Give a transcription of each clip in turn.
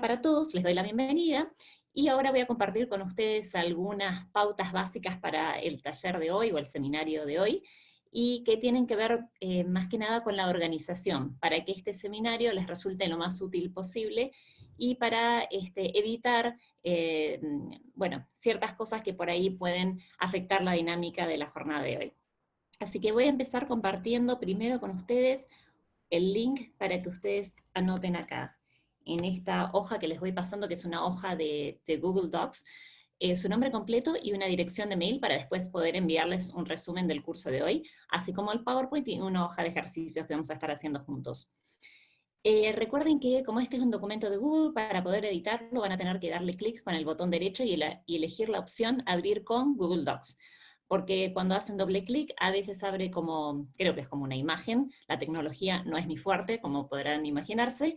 para todos, les doy la bienvenida, y ahora voy a compartir con ustedes algunas pautas básicas para el taller de hoy o el seminario de hoy, y que tienen que ver más que nada con la organización, para que este seminario les resulte lo más útil posible, y para evitar bueno, ciertas cosas que por ahí pueden afectar la dinámica de la jornada de hoy. Así que voy a empezar compartiendo primero con ustedes el link para que ustedes anoten acá, en esta hoja que les voy pasando, que es una hoja de Google Docs, su nombre completo y una dirección de mail para después poder enviarles un resumen del curso de hoy, así como el PowerPoint y una hoja de ejercicios que vamos a estar haciendo juntos. Recuerden que como este es un documento de Google, para poder editarlo van a tener que darle clic con el botón derecho y elegir la opción Abrir con Google Docs. Porque cuando hacen doble clic, a veces abre como, creo que es como una imagen, la tecnología no es mi fuerte, como podrán imaginarse,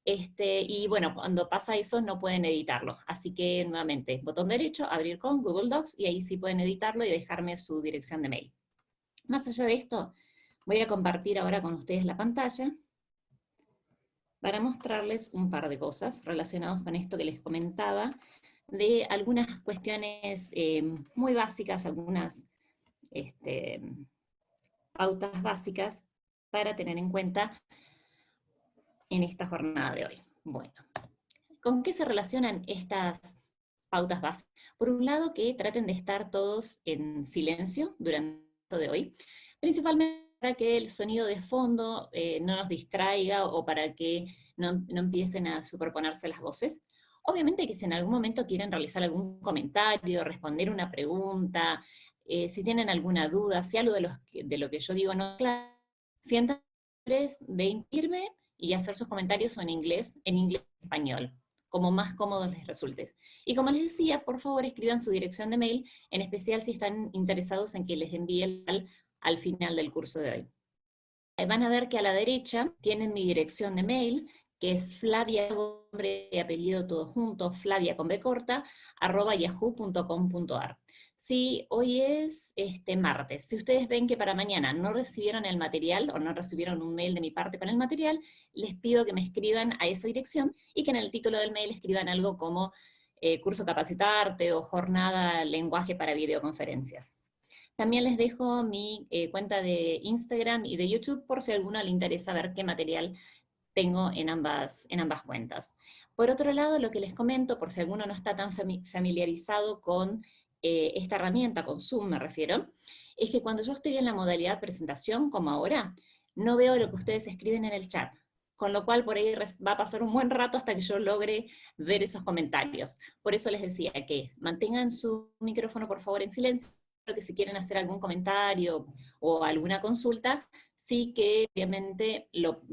y bueno, cuando pasa eso no pueden editarlo. Así que nuevamente, botón derecho, Abrir con Google Docs, y ahí sí pueden editarlo y dejarme su dirección de mail. Más allá de esto, voy a compartir ahora con ustedes la pantalla, para mostrarles un par de cosas relacionadas con esto que les comentaba, de algunas cuestiones muy básicas, algunas pautas básicas para tener en cuenta en esta jornada de hoy. Bueno, ¿con qué se relacionan estas pautas básicas? Por un lado, que traten de estar todos en silencio durante el de hoy, principalmente para que el sonido de fondo no nos distraiga o para que no empiecen a superponerse las voces. Obviamente que si en algún momento quieren realizar algún comentario, responder una pregunta, si tienen alguna duda, si algo de lo que yo digo no es claro, sientan libres de irme y hacer sus comentarios o en inglés o español, como más cómodos les resulte. Y como les decía, por favor escriban su dirección de mail, en especial si están interesados en que les envíe al final del curso de hoy. Van a ver que a la derecha tienen mi dirección de mail, que es Flavia, nombre y apellido todo junto, Flavia con B corta, @yahoo.com.ar. Si hoy es martes, si ustedes ven que para mañana no recibieron el material o no recibieron un mail de mi parte con el material, les pido que me escriban a esa dirección y que en el título del mail escriban algo como curso Capacitarte o jornada Lenguaje para videoconferencias. También les dejo mi cuenta de Instagram y de YouTube por si a alguno le interesa ver qué material tengo en ambas cuentas. Por otro lado, lo que les comento, por si alguno no está tan familiarizado con esta herramienta, con Zoom me refiero, es que cuando yo estoy en la modalidad presentación, como ahora, no veo lo que ustedes escriben en el chat, con lo cual por ahí va a pasar un buen rato hasta que yo logre ver esos comentarios. Por eso les decía que mantengan su micrófono por favor en silencio, que si quieren hacer algún comentario o alguna consulta, sí que obviamente lo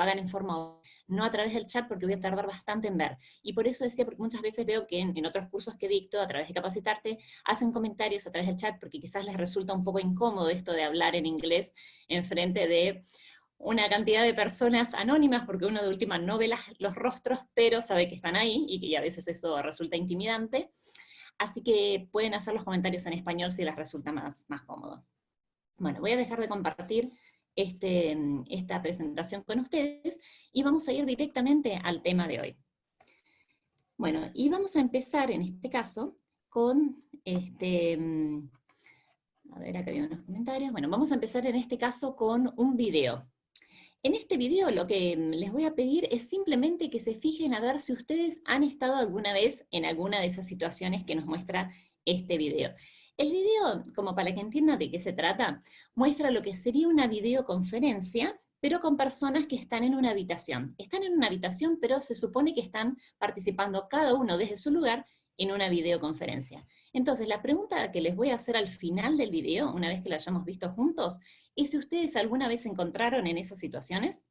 hagan en forma, no a través del chat, porque voy a tardar bastante en ver. Y por eso decía, porque muchas veces veo que en otros cursos que dicto, a través de Capacitarte, hacen comentarios a través del chat, porque quizás les resulta un poco incómodo esto de hablar en inglés en frente de una cantidad de personas anónimas, porque uno de última no ve los rostros, pero sabe que están ahí, y que a veces eso resulta intimidante. Así que pueden hacer los comentarios en español si les resulta más cómodo. Bueno, voy a dejar de compartir esta presentación con ustedes y vamos a ir directamente al tema de hoy. Bueno, y vamos a empezar en este caso con, a ver, acá hay unos comentarios. Bueno, vamos a empezar en este caso con un video. En este video lo que les voy a pedir es simplemente que se fijen a ver si ustedes han estado alguna vez en alguna de esas situaciones que nos muestra este video. El video, como para que entiendan de qué se trata, muestra lo que sería una videoconferencia, pero con personas que están en una habitación. Están en una habitación, pero se supone que están participando cada uno desde su lugar en una videoconferencia. Entonces, la pregunta que les voy a hacer al final del video, una vez que la hayamos visto juntos, es si ustedes alguna vez se encontraron en esas situaciones,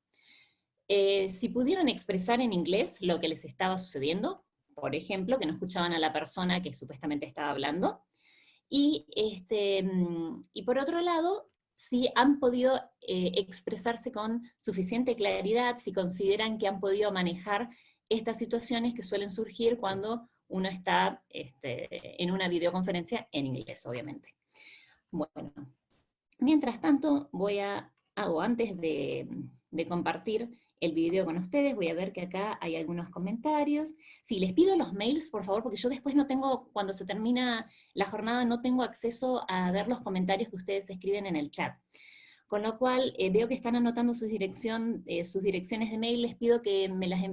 si pudieron expresar en inglés lo que les estaba sucediendo, por ejemplo, que no escuchaban a la persona que supuestamente estaba hablando, y por otro lado, si han podido expresarse con suficiente claridad, si consideran que han podido manejar estas situaciones que suelen surgir cuando uno está en una videoconferencia en inglés, obviamente. Bueno, mientras tanto, antes de compartir el video con ustedes. Voy a ver que acá hay algunos comentarios. Sí, les pido los mails, por favor, porque yo después no tengo, cuando se termina la jornada, no tengo acceso a ver los comentarios que ustedes escriben en el chat. Con lo cual, veo que están anotando sus direcciones de mail. Les pido que me las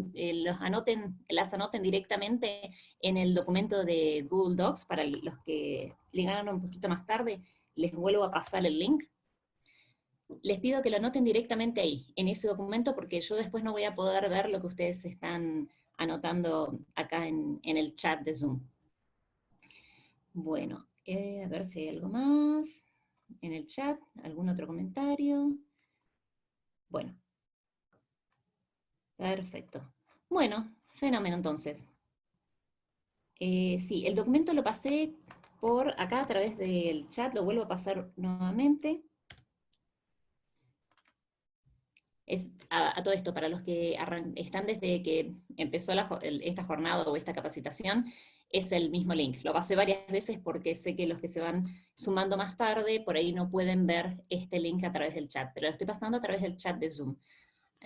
anoten directamente en el documento de Google Docs. Para los que llegaron un poquito más tarde, les vuelvo a pasar el link. Les pido que lo anoten directamente ahí, en ese documento, porque yo después no voy a poder ver lo que ustedes están anotando acá en el chat de Zoom. Bueno, a ver si hay algo más en el chat, algún otro comentario. Bueno, perfecto. Bueno, fenómeno entonces. Sí, el documento lo pasé por acá a través del chat, lo vuelvo a pasar nuevamente. A todo esto, para los que están desde que empezó esta jornada o esta capacitación, es el mismo link. Lo pasé varias veces porque sé que los que se van sumando más tarde, por ahí no pueden ver este link a través del chat, pero lo estoy pasando a través del chat de Zoom.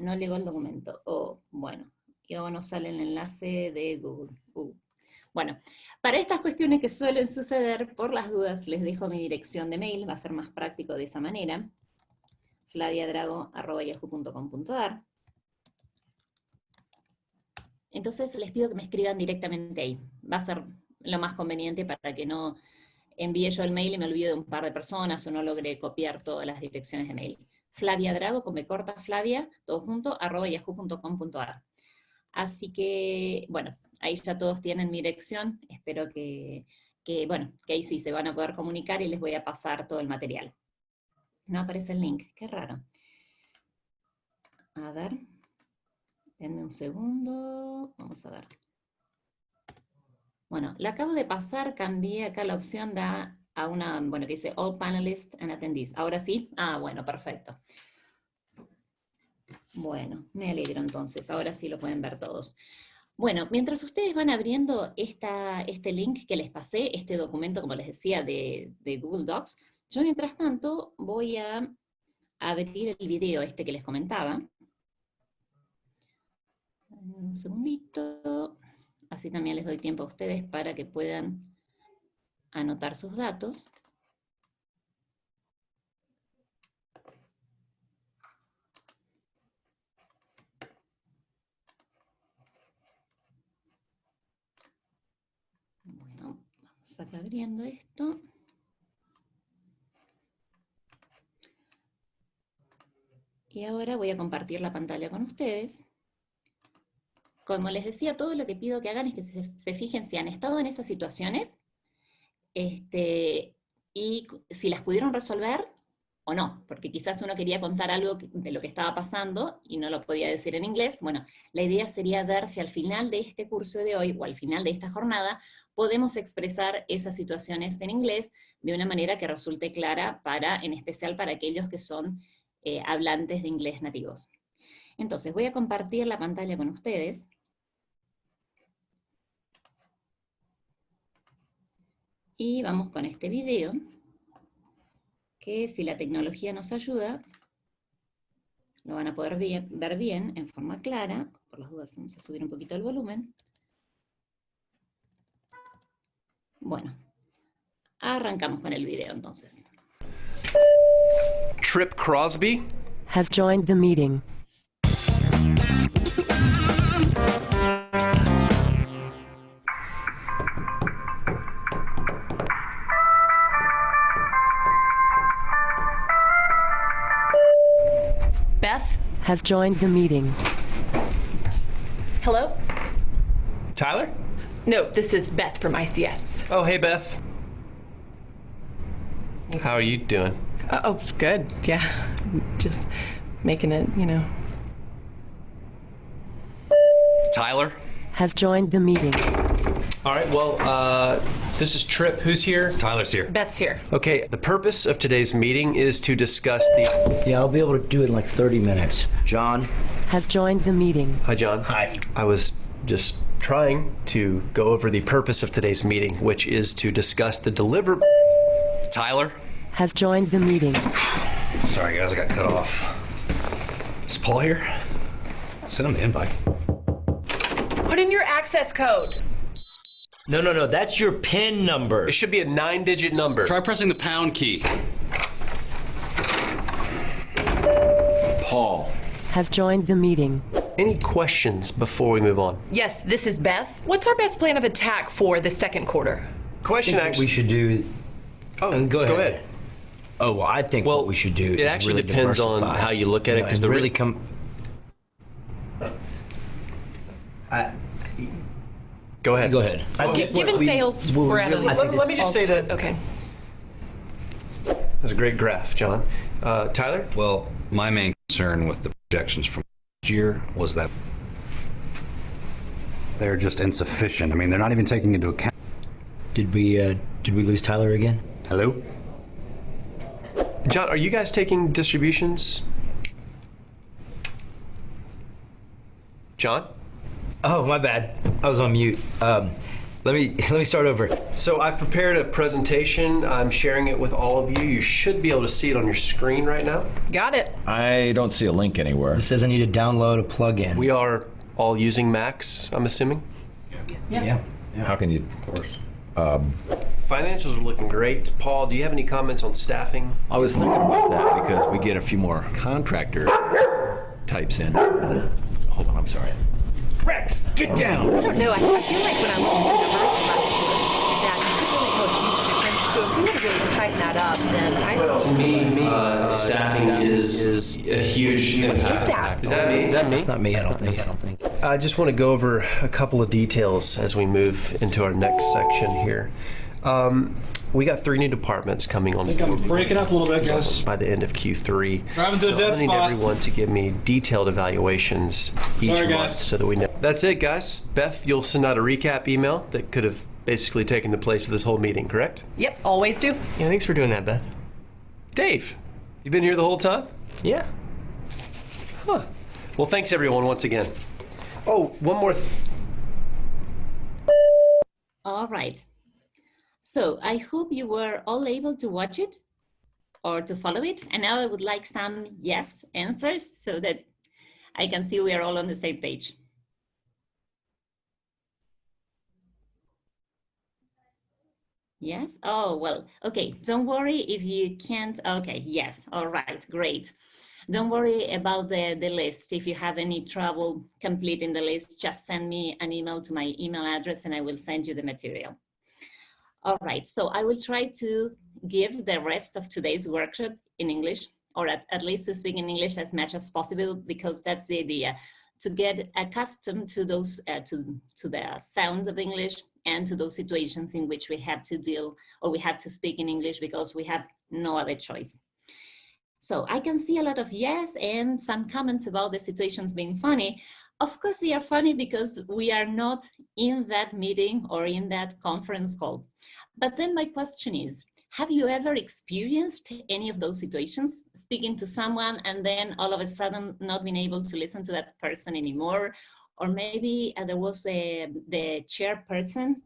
No llegó el documento. Bueno, o no sale el enlace de Google. Bueno, para estas cuestiones que suelen suceder, por las dudas les dejo mi dirección de mail, va a ser más práctico de esa manera. flaviadrago@yahoo.com.ar. Entonces les pido que me escriban directamente ahí. Va a ser lo más conveniente para que no envíe yo el mail y me olvide de un par de personas o no logre copiar todas las direcciones de mail. Flaviadrago, con B corta, Flavia, todo junto, @yahoo.com.ar. Así que, bueno, ahí ya todos tienen mi dirección. Espero que ahí sí se van a poder comunicar y les voy a pasar todo el material. No aparece el link, qué raro. A ver, denme un segundo, vamos a ver. Bueno, la acabo de pasar, cambié acá la opción, da a una, que dice All Panelists and Attendees. Ahora sí, bueno, perfecto. Bueno, me alegro entonces, ahora sí lo pueden ver todos. Bueno, mientras ustedes van abriendo este link que les pasé, este documento, como les decía, de Google Docs, yo mientras tanto voy a abrir el video este que les comentaba. Un segundito, así también les doy tiempo a ustedes para que puedan anotar sus datos. Bueno, vamos acá abriendo esto. Y ahora voy a compartir la pantalla con ustedes. Como les decía, todo lo que pido que hagan es que se fijen si han estado en esas situaciones y si las pudieron resolver o no, porque quizás uno quería contar algo de lo que estaba pasando y no lo podía decir en inglés. Bueno, la idea sería ver si al final de este curso de hoy o al final de esta jornada podemos expresar esas situaciones en inglés de una manera que resulte clara en especial para aquellos que son hablantes de inglés nativos. Entonces, voy a compartir la pantalla con ustedes. Y vamos con este video, que si la tecnología nos ayuda, lo van a poder ver bien, en forma clara. Por las dudas, vamos a subir un poquito el volumen. Bueno, arrancamos con el video entonces. Trip Crosby has joined the meeting. Beth has joined the meeting. Hello? Tyler? No, this is Beth from ICS. Oh, hey, Beth. How are you doing? Oh, good. Yeah. Just making it, Tyler? has joined the meeting. All right, well, this is Trip. Who's here? Tyler's here. Beth's here. Okay, the purpose of today's meeting is to discuss the... Yeah, I'll be able to do it in like 30 minutes. John? has joined the meeting. Hi, John. Hi. I was just trying to go over the purpose of today's meeting, which is to discuss the Tyler? has joined the meeting. Sorry, guys, I got cut off. Is Paul here? Send them the invite. Put in your access code. No, that's your PIN number. It should be a 9-digit number. Try pressing the pound key. Paul. Has joined the meeting. Any questions before we move on? Yes, this is Beth. What's our best plan of attack for the second quarter? Question What we should do. Oh, go ahead. Oh, well, I think what we should do. It is actually really depends on diversify. how you look at it, because and the really come. Go ahead. Go ahead. Given sales, we're at a Let me just say that. Okay. That's a great graph, John. Tyler? Well, my main concern with the projections from last year was that they're just insufficient. I mean, they're not even taking into account. Did we lose Tyler again? Hello? John, are you guys taking distributions? John? Oh, my bad. I was on mute. Let me start over. So I've prepared a presentation. I'm sharing it with all of you. You should be able to see it on your screen right now. Got it. I don't see a link anywhere. It says I need to download a plugin. We are all using Macs, I'm assuming. Yeah. How can you? Of course. Financials are looking great. Paul, do you have any comments on staffing? I was thinking about that because we get a few more contractor types in. Hold on, I'm sorry. Rex, get down! I don't know. I feel like when I looked at the numbers last year, that you couldn't really tell a huge difference. So if we were to really tighten that up, then I don't. To me, staffing is a huge impact. Is that? Is that me? It's not me, I don't think. I just want to go over a couple of details as we move into our next section here. We got 3 new departments coming on. I think I'm breaking up a little bit, guys. By the end of Q3. Driving to a dead I need spot. everyone to give me detailed evaluations each Sorry, month guys. so that we know. That's it, guys. Beth, you'll send out a recap email that could have basically taken the place of this whole meeting, correct? Yep, always do. Yeah, thanks for doing that, Beth. Dave, you been here the whole time? Yeah. Huh. Well, thanks everyone once again. Oh, one more. All right. So I hope you were all able to watch it or to follow it. And now I would like some yes answers so that I can see we are all on the same page. Yes? Oh, well, okay. Don't worry if you can't. Okay, yes. All right, great. Don't worry about the list. If you have any trouble completing the list, just send me an email to my email address and I will send you the material. All right, so I will try to give the rest of today's workshop in English, or at least to speak in English as much as possible, because that's the idea, to get accustomed to those, to the sound of English and to those situations in which we have to deal, or we have to speak in English because we have no other choice. So I can see a lot of yes and some comments about the situations being funny. Of course, they are funny because we are not in that meeting or in that conference call. But then my question is, have you ever experienced any of those situations, speaking to someone and then all of a sudden not being able to listen to that person anymore? Or maybe there was the chairperson,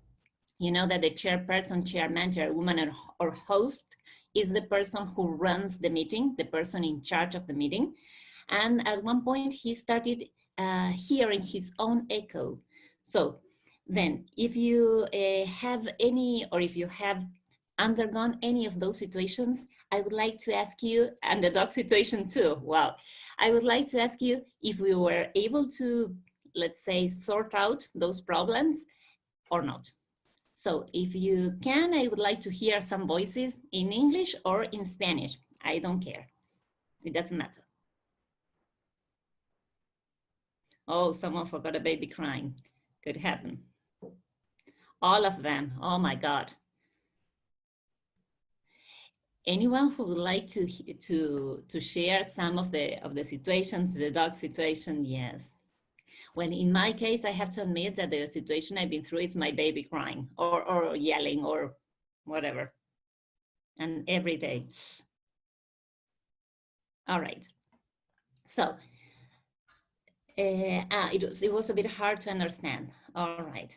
you know that the chairperson, chairman, chairwoman, or host is the person who runs the meeting, the person in charge of the meeting. And at one point he started hearing his own echo. So then if you have any, or if you have undergone any of those situations, I would like to ask you, and the dog situation too, wow. I would like to ask you if we were able to, let's say, sort out those problems or not. So if you can, I would like to hear some voices in English or in Spanish. I don't care. It doesn't matter. Oh, someone forgot a baby crying. Could happen. All of them. Oh my God. Anyone who would like to share some of the situations, the dog situation? Yes. Well, in my case, I have to admit that the situation I've been through is my baby crying or yelling or whatever. And every day. All right. So it was a bit hard to understand. All right.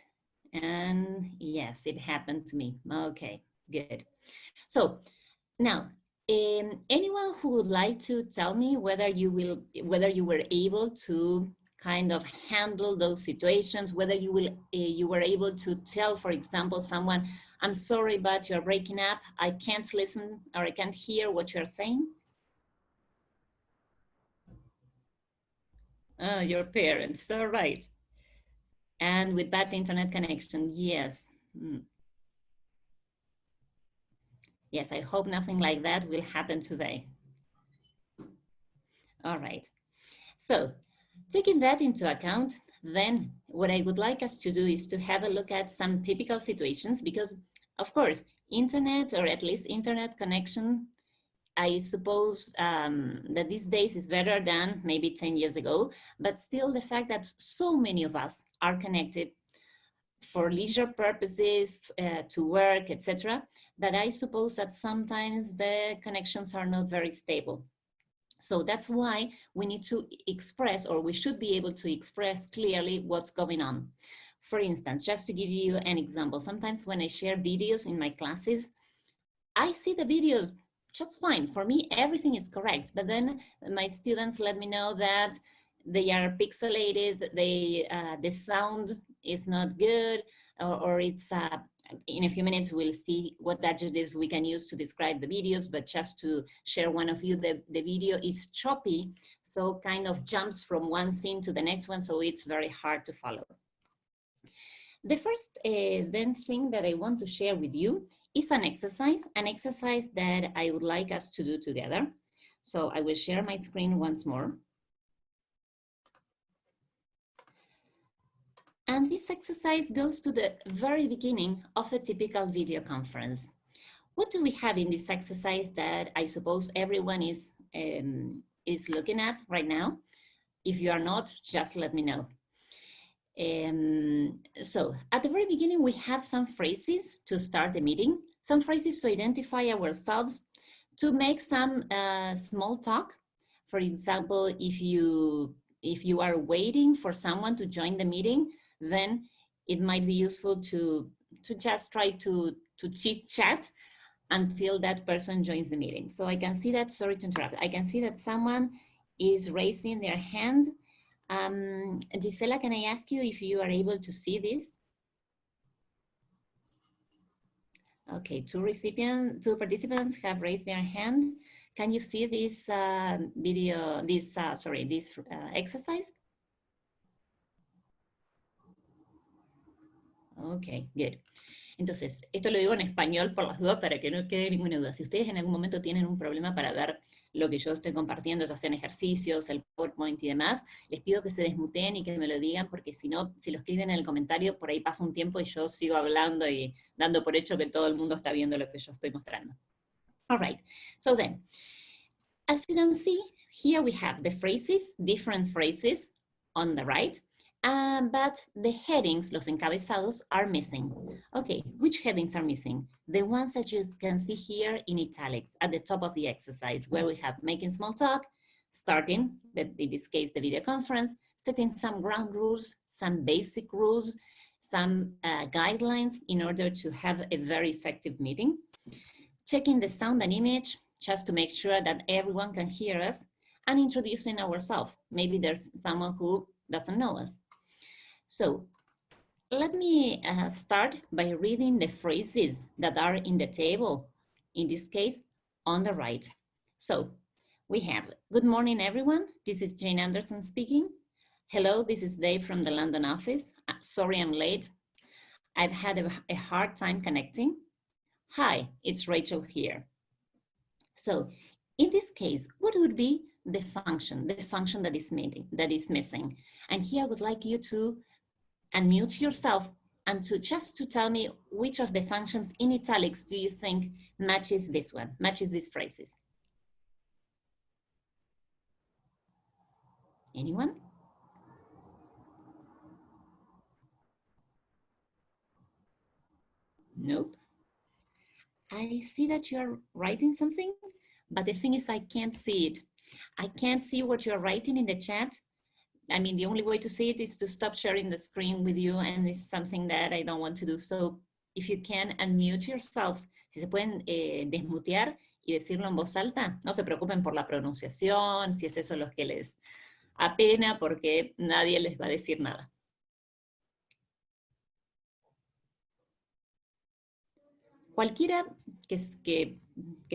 And yes, it happened to me. Okay, good. So now, anyone who would like to tell me whether you were able to kind of handle those situations, whether you were able to tell, for example, someone, I'm sorry, but you're breaking up. I can't listen or I can't hear what you're saying. Oh, your parents, all right. And with bad internet connection, yes. Yes, I hope nothing like that will happen today. All right. So taking that into account, then what I would like us to do is to have a look at some typical situations, because of course, internet, or at least internet connection, I suppose that these days is better than maybe 10 years ago, but still the fact that so many of us are connected for leisure purposes, to work, etc., that I suppose that sometimes the connections are not very stable. So that's why we need to express, or we should be able to express clearly what's going on. For instance, just to give you an example, sometimes when I share videos in my classes, I see the videos just fine. For me, everything is correct, but then my students let me know that they are pixelated, the sound is not good, or it's, in a few minutes we'll see what adjectives we can use to describe the videos, but just to share one of you, the video is choppy, so kind of jumps from one scene to the next one, so it's very hard to follow. The first then thing that I want to share with you is an exercise that I would like us to do together. So I will share my screen once more. And this exercise goes to the very beginning of a typical video conference. What do we have in this exercise that I suppose everyone is looking at right now? If you are not, just let me know. So at the very beginning, we have some phrases to start the meeting, some phrases to identify ourselves, to make some small talk. For example, if you are waiting for someone to join the meeting, then it might be useful to just try to chit chat until that person joins the meeting. So I can see that, sorry to interrupt, I can see that someone is raising their hand. Gisela, can I ask you if you are able to see this? Okay, two participants have raised their hand. Can you see this exercise? Ok, good. Entonces, esto lo digo en español por las dudas para que no quede ninguna duda. Si ustedes en algún momento tienen un problema para ver lo que yo estoy compartiendo, ya sean ejercicios, el PowerPoint y demás, les pido que se desmuteen y que me lo digan, porque si no, si lo escriben en el comentario, por ahí pasa un tiempo y yo sigo hablando y dando por hecho que todo el mundo está viendo lo que yo estoy mostrando. All right, so then, as you can see, here we have the phrases, different phrases on the right. But the headings, los encabezados, are missing. Okay, which headings are missing? The ones that you can see here in italics at the top of the exercise, where we have making small talk, starting, in this case, the video conference, setting some ground rules, some basic rules, some guidelines in order to have a very effective meeting, checking the sound and image, just to make sure that everyone can hear us, and introducing ourselves. Maybe there's someone who doesn't know us. So let me start by reading the phrases that are in the table, in this case, on the right. So we have, good morning, everyone. This is Jane Anderson speaking. Hello, this is Dave from the London office. Sorry I'm late. I've had a hard time connecting. Hi, it's Rachel here. So in this case, what would be the function that is missing? And here I would like you to unmute yourself and just to tell me which of the functions in italics do you think matches this one, matches these phrases. Anyone? Nope. I see that you're writing something, but the thing is I can't see it. I can't see what you're writing in the chat. I mean, the only way to see it is to stop sharing the screen with you, and it's something that I don't want to do. So if you can unmute yourselves, si se pueden desmutear y decirlo en voz alta, no se preocupen por la pronunciación, si es eso lo que les apena porque nadie les va a decir nada. Cualquiera que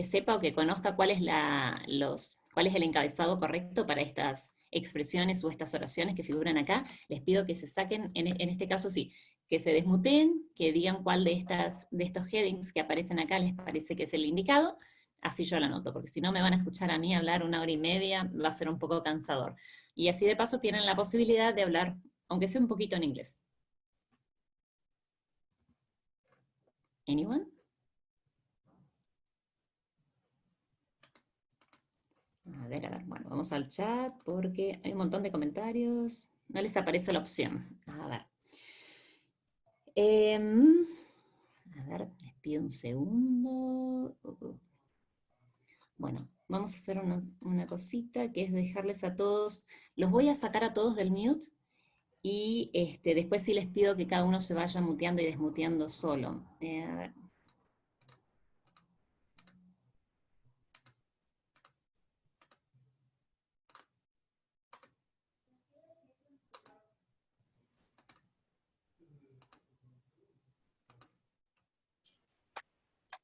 sepa o que conozca cuál es el encabezado correcto para estas expresiones o estas oraciones que figuran acá, les pido que se saquen, en este caso sí, que se desmuteen, que digan cuál de estos headings que aparecen acá les parece que es el indicado, así yo lo anoto, porque si no me van a escuchar a mí hablar 1 hora y media, va a ser un poco cansador. Y así de paso tienen la posibilidad de hablar, aunque sea un poquito en inglés. Anyone? A ver, bueno, vamos al chat porque hay un montón de comentarios. No les aparece la opción. A ver. Les pido un segundo. Bueno, vamos a hacer una cosita que es dejarles a todos, los voy a sacar a todos del mute y después sí les pido que cada uno se vaya muteando y desmuteando solo. A ver.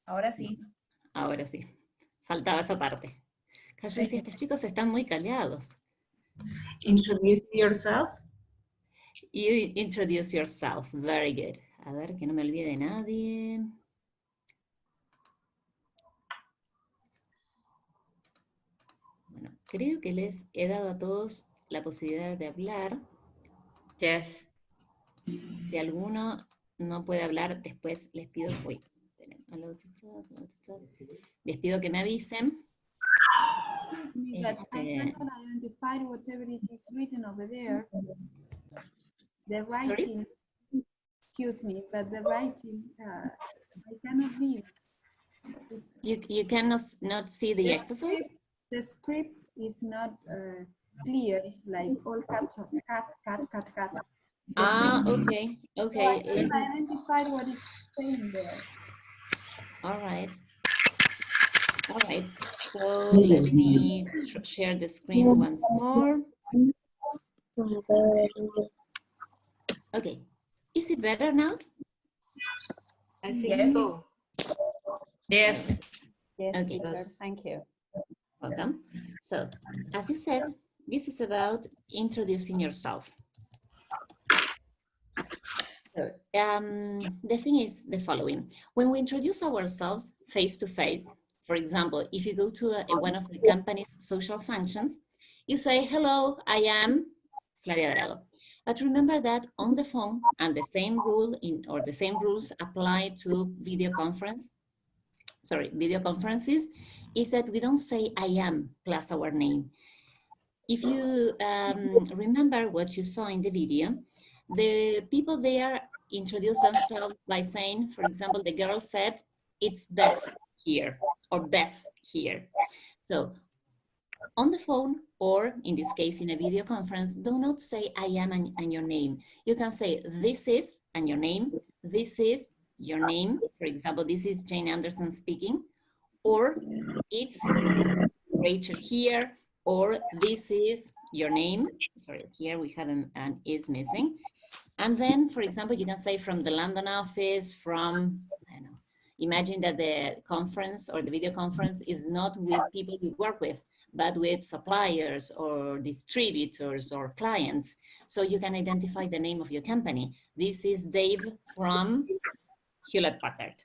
Ahora sí. Ahora sí. Faltaba esa parte. Yo decía, estos chicos están muy callados. Introduce yourself. You introduce yourself. Very good. A ver, que no me olvide nadie. Bueno, creo que les he dado a todos la posibilidad de hablar. Yes. Si alguno no puede hablar, después les pido... Uy, les pido que me avisen. Excuse me, but I cannot identify whatever it is written over there. The writing. Sorry? Excuse me, but the writing, I cannot read. You cannot not see the exercise? The script is not clear. It's like all cut. Ah, okay, okay. So I cannot identify what it's saying there. All right. All right, so let me share the screen once more. Okay, is it better now? I think so. Yes. Yes, okay. Thank you. Welcome. So, as you said, this is about introducing yourself. So, the thing is the following. When we introduce ourselves face to face, for example, if you go to one of the company's social functions, you say, hello, I am Flavia Drago. But remember that on the phone, and the same rule or the same rules apply to videoconferences, is that we don't say I am plus our name. If you remember what you saw in the video, the people there introduced themselves by saying, for example, the girl said, it's Beth here, or Beth here. So on the phone, or in this case in a video conference, do not say I am and your name. You can say this is and your name, this is your name. For example, this is Jane Anderson speaking, or it's Rachel here, or this is your name. Sorry, here we have an is missing. And then, for example, you can say from the London office, from, I don't know, imagine that the conference or the video conference is not with people you work with, but with suppliers or distributors or clients. So you can identify the name of your company. This is Dave from Hewlett-Packard.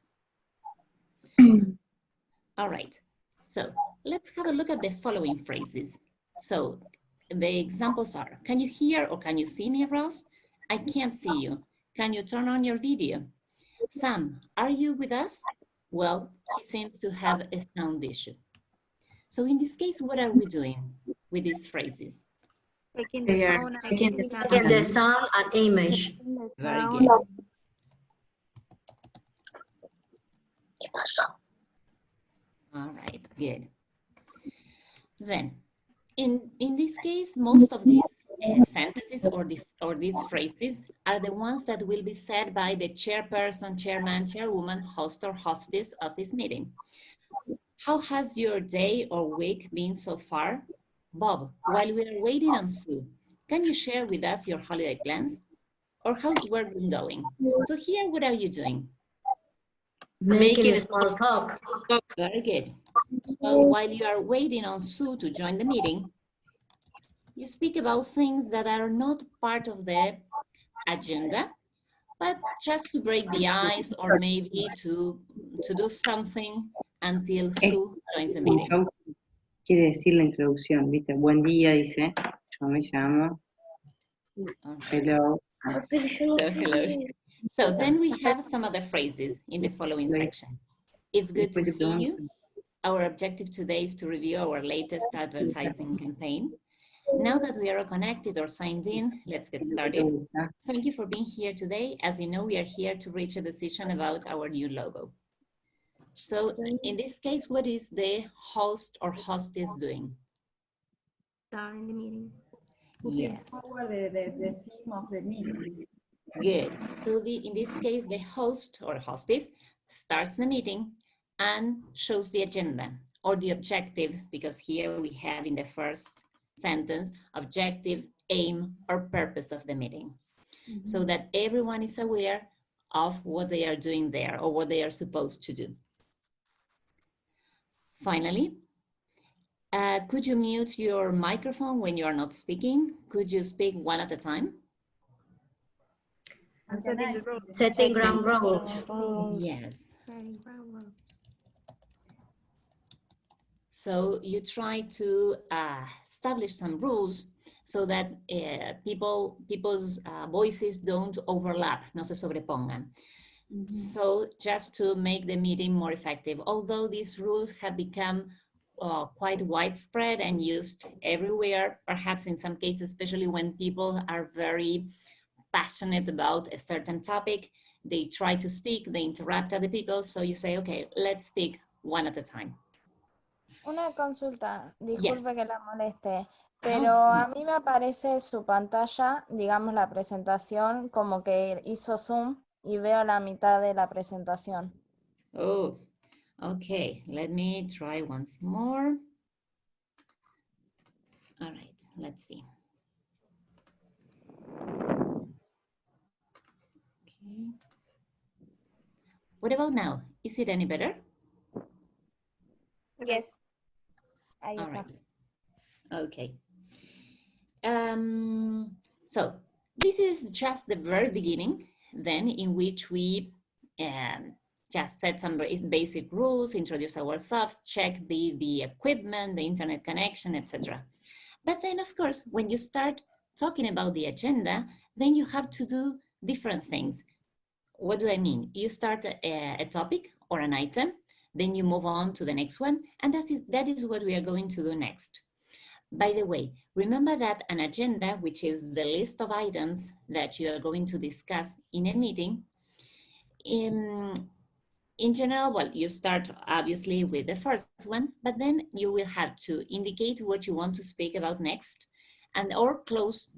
All right, so let's have a look at the following phrases. So the examples are, can you hear or can you see me, Ross? I can't see you. Can you turn on your video? Sam, are you with us? Well, he seems to have a sound issue. So in this case, what are we doing with these phrases? Taking the sound and image. Very good. All right, good. Then, in this case, most of these sentences or these phrases are the ones that will be said by the chairperson, chairman, chairwoman, host or hostess of this meeting. How has your day or week been so far? Bob, while we are waiting on Sue, can you share with us your holiday plans? Or how's work been going? So here, what are you doing? Making small talk. Very good. So while you are waiting on Sue to join the meeting, you speak about things that are not part of the agenda, but just to break the ice or maybe to do something until Sue joins the meeting. Quiere decir la introducción, ¿viste? Buen día, dice. Yo me llamo. Hello. Hello. So then we have some other phrases in the following section. It's good to see you. Our objective today is to review our latest advertising campaign. Now that we are connected or signed in, let's get started. Thank you for being here today. As you know, we are here to reach a decision about our new logo. So in this case, what is the host or hostess doing? Starting the meeting. Yes. The theme of the meeting. Good. So in this case, the host or hostess starts the meeting and shows the agenda or the objective, because here we have in the first sentence, objective, aim, or purpose of the meeting. So that everyone is aware of what they are doing there or what they are supposed to do. Finally, could you mute your microphone when you are not speaking? Could you speak one at a time? Setting ground rules. Yes. So you try to establish some rules so that people's voices don't overlap, no se sobrepongan. So just to make the meeting more effective, although these rules have become quite widespread and used everywhere, perhaps in some cases, especially when people are very passionate about a certain topic, they try to speak, they interrupt other people, so you say, okay, let's speak one at a time. Una consulta, disculpe Yes. que la moleste, pero a mí me aparece su pantalla, digamos la presentación, como que hizo zoom y veo la mitad de la presentación. Oh, okay, let me try once more. All right, let's see. Okay. What about now? Is it any better? Yes. Ahí All está. right. Okay. So this is just the very beginning, then, in which we just set some basic rules, introduce ourselves, check the equipment, the internet connection, etc. But then, of course, when you start talking about the agenda, then you have to do different things. What do I mean? You start a topic or an item, then you move on to the next one, and that is what we are going to do next. By the way, remember that an agenda, which is the list of items that you are going to discuss in a meeting, in general, well, you start obviously with the first one, but then you will have to indicate what you want to speak about next, and or close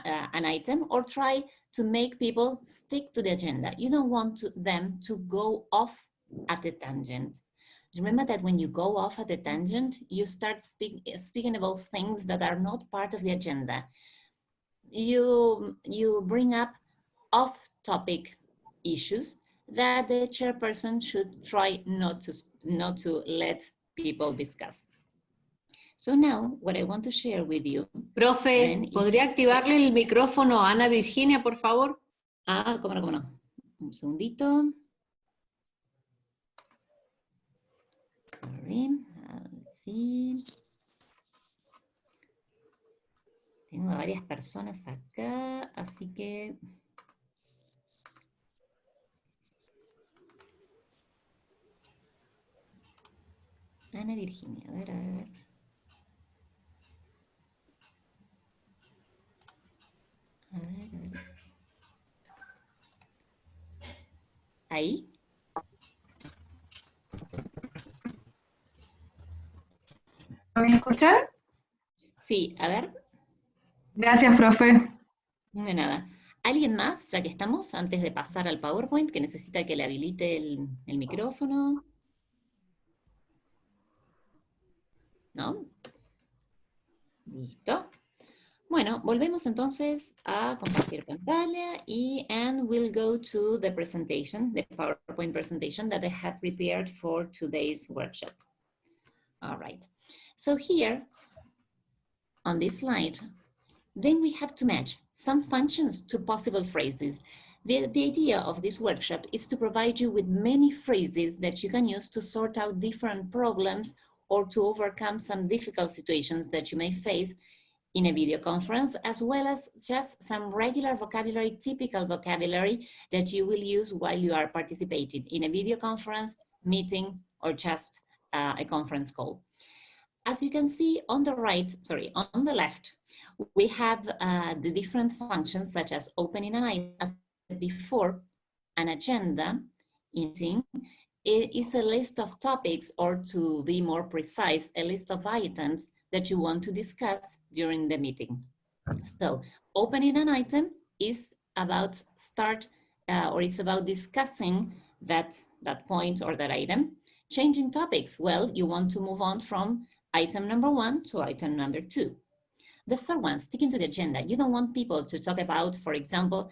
an item, or try to make people stick to the agenda. You don't want them to go off at a tangent. Remember that when you go off at a tangent, you start speaking about things that are not part of the agenda. You bring up off-topic issues that the chairperson should try not to let people discuss. So now, what I want to share with you... Profe, ¿podría activarle el micrófono a Ana Virginia, por favor? Ah, cómo no. Un segundito. Sorry, let's see. Tengo a varias personas acá, así que... Ana Virginia, a ver. A ver. ¿Ahí? ¿Me escuchan? Sí, a ver. Gracias, profe. De nada. ¿Alguien más, ya que estamos, antes de pasar al PowerPoint, que necesita que le habilite el micrófono? ¿No? Listo. Bueno, volvemos entonces a compartir pantalla and we'll go to the presentation, the PowerPoint presentation that I have prepared for today's workshop. All right. So here on this slide, then we have to match some functions to possible phrases. The idea of this workshop is to provide you with many phrases that you can use to sort out different problems or to overcome some difficult situations that you may face in a video conference, as well as just some regular vocabulary, typical vocabulary that you will use while you are participating in a video conference, meeting, or just a conference call. As you can see on the on the left, we have the different functions such as opening an item. As before, an agenda meeting is a list of topics, or to be more precise, a list of items that you want to discuss during the meeting. So opening an item is about it's about discussing that point or that item. Changing topics, well, you want to move on from item number 1 to item number 2. The third one, sticking to the agenda. You don't want people to talk about, for example,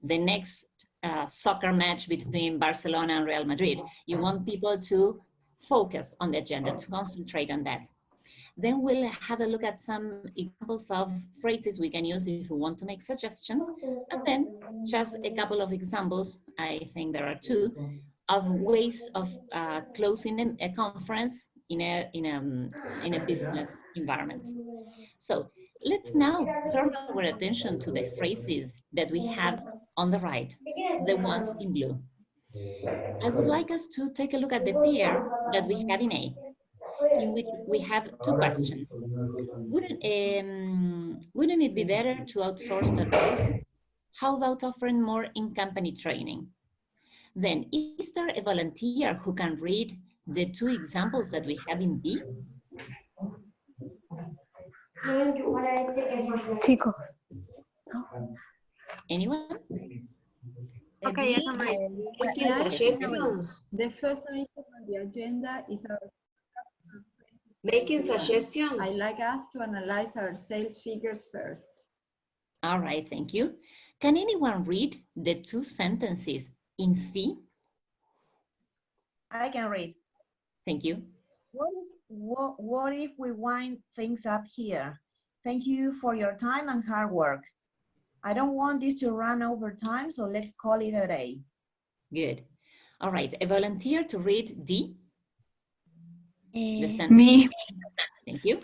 the next soccer match between Barcelona and Real Madrid. You want people to focus on the agenda, to concentrate on that. Then we'll have a look at some examples of phrases we can use if we want to make suggestions, and then just a couple of examples, I think there are 2, of ways of closing a conference in a business environment. So let's now turn our attention to the phrases that we have on the right, the ones in blue. I would like us to take a look at the pair that we have in A, in which we have 2 questions. Wouldn't it be better to outsource the roles? How about offering more in-company training? Then, is there a volunteer who can read the 2 examples that we have in B? Chicos. Anyone? Okay, making suggestions. The first item on the agenda is our making suggestions. I'd like us to analyze our sales figures first. All right, thank you. Can anyone read the 2 sentences in C? I can read. Thank you. What if we wind things up here? Thank you for your time and hard work. I don't want this to run over time, so let's call it a day. Good. All right, a volunteer to read D? Me. Thank you.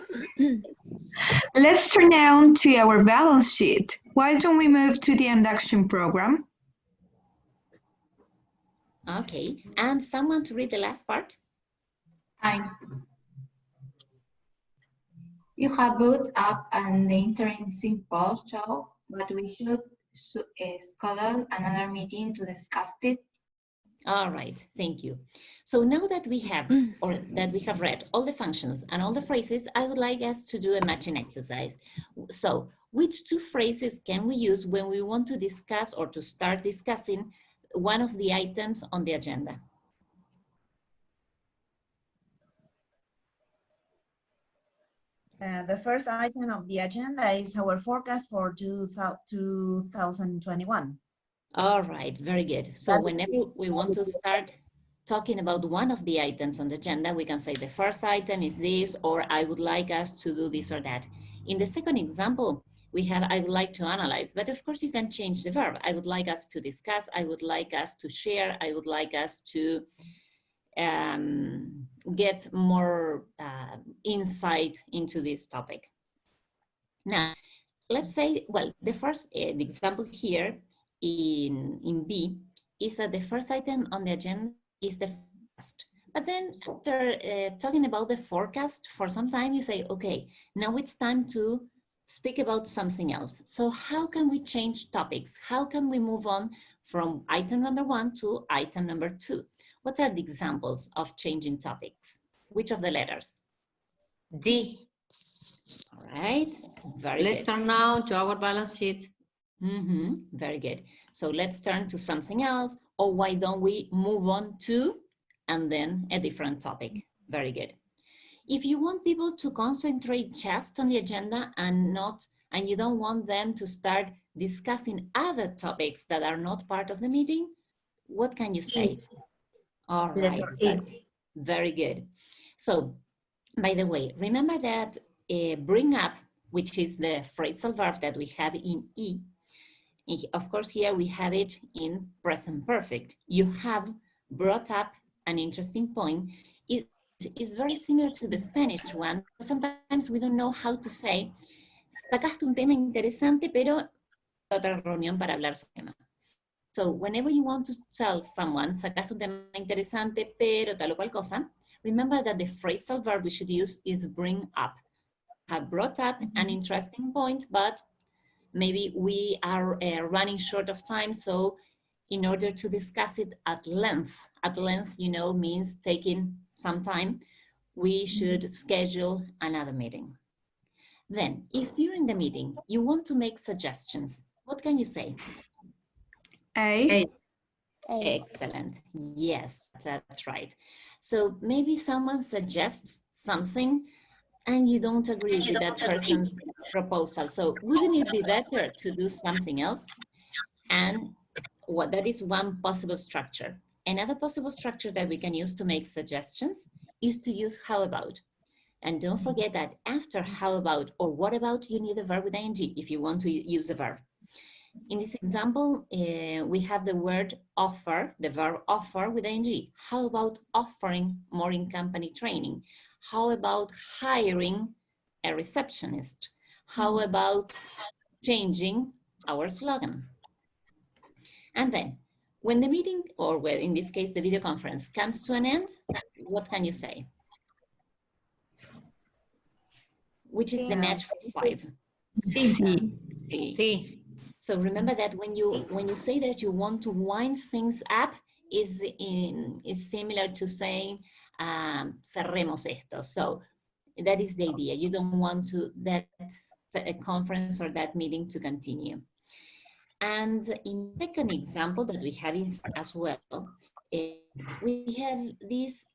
Let's turn now to our balance sheet. Why don't we move to the induction program? Okay, and someone to read the last part? You have brought up an interesting post, show, but we should schedule another meeting to discuss it. All right, thank you. So now that we have, read all the functions and all the phrases, I would like us to do a matching exercise. So which 2 phrases can we use when we want to discuss or to start discussing one of the items on the agenda? The first item of the agenda is our forecast for 2021. All right, very good. So whenever we want to start talking about one of the items on the agenda, we can say the first item is this, or I would like us to do this or that. In the second example, we have, I would like to analyze, but of course you can change the verb. I would like us to discuss, I would like us to share, I would like us to get more insight into this topic. Now, let's say, well, the first example here in B is that the first item on the agenda is the forecast. But then after talking about the forecast for some time, you say, okay, now it's time to speak about something else. So how can we change topics? How can we move on from item number 1 to item number 2? What are the examples of changing topics? Which of the letters? D. All right, very good. Let's turn now to our balance sheet. Very good. So let's turn to something else, or why don't we move on to, and then a different topic. Very good. If you want people to concentrate just on the agenda and you don't want them to start discussing other topics that are not part of the meeting, what can you say? All right, very good. So, by the way, remember that bring up, which is the phrasal verb that we have in E, of course, here we have it in present perfect. You have brought up an interesting point. It is very similar to the Spanish one. Sometimes we don't know how to say, sacaste un tema interesante, pero otra reunión para hablar sobre el tema. So whenever you want to tell someone, sacaste un tema interesante, pero tal o cual cosa, remember that the phrasal verb we should use is bring up. Have brought up an interesting point, but maybe we are running short of time, so in order to discuss it at length, you know, means taking some time, we should schedule another meeting. Then, if during the meeting you want to make suggestions, what can you say? A. Excellent. Yes, that's right. So maybe someone suggests something and you don't agree with that person's proposal. So wouldn't it be better to do something else? And that is one possible structure. Another possible structure that we can use to make suggestions is to use how about. And don't forget that after how about or what about, you need a verb with ing if you want to use the verb. In this example, we have the word offer, the verb offer with ing. How about offering more in-company training? How about hiring a receptionist? How about changing our slogan? And then, when the meeting, or well, in this case, the video conference comes to an end, what can you say? Which is the match for 5? Sí. Sí. So remember that when you say that you want to wind things up, is similar to saying cerremos esto. So that is the idea. You don't want that conference or that meeting to continue. And in the second example that we have as well, we have this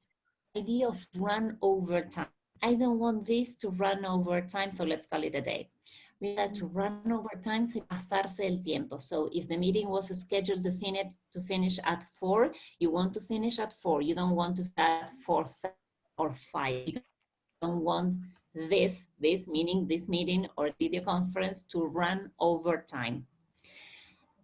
idea of run over time. I don't want this to run over time, so let's call it a day. We have to run over time, pasarse el tiempo. So if the meeting was scheduled to finish at 4, you want to finish at 4. You don't want to start at 4:30 or 5. You don't want this meeting or video conference to run over time.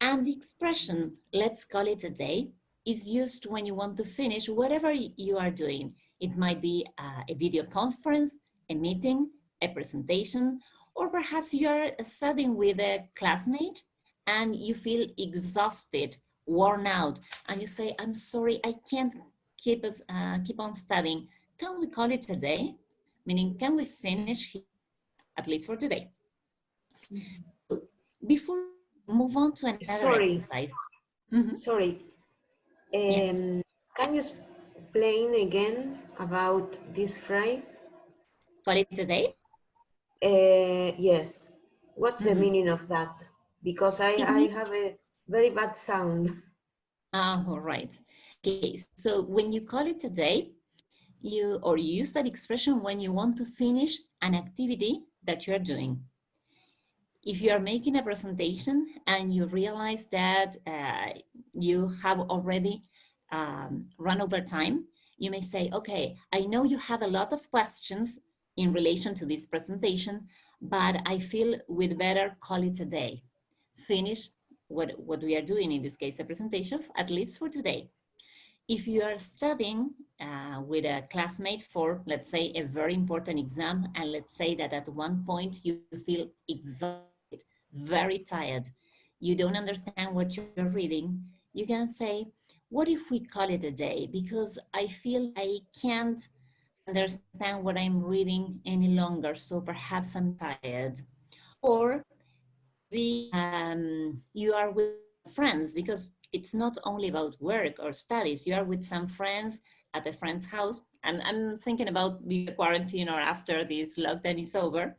And the expression, let's call it a day, is used when you want to finish whatever you are doing. It might be a video conference, a meeting, a presentation, or perhaps you are studying with a classmate and you feel exhausted, worn out, and you say, I'm sorry, I can't keep on studying. Can we call it a day? Meaning, can we finish here, at least for today? Before we move on to another exercise. Sorry. Yes. Can you explain again about this phrase? Call it a day? Yes. What's the meaning of that? Because I have a very bad sound. All right. Okay, so when you call it a day, you use that expression when you want to finish an activity that you're doing. If you are making a presentation and you realize that you have already run over time, you may say, okay, I know you have a lot of questions in relation to this presentation, but I feel we'd better call it a day. Finish what we are doing, in this case, a presentation, at least for today. If you are studying with a classmate for, let's say, a very important exam, and let's say that at one point you feel exhausted, very tired, you don't understand what you're reading, you can say, what if we call it a day? Because I feel I can't understand what I'm reading any longer, so perhaps I'm tired. Or maybe you are with friends, because it's not only about work or studies, you are with some friends at a friend's house, and I'm thinking about the quarantine or after this lockdown is over,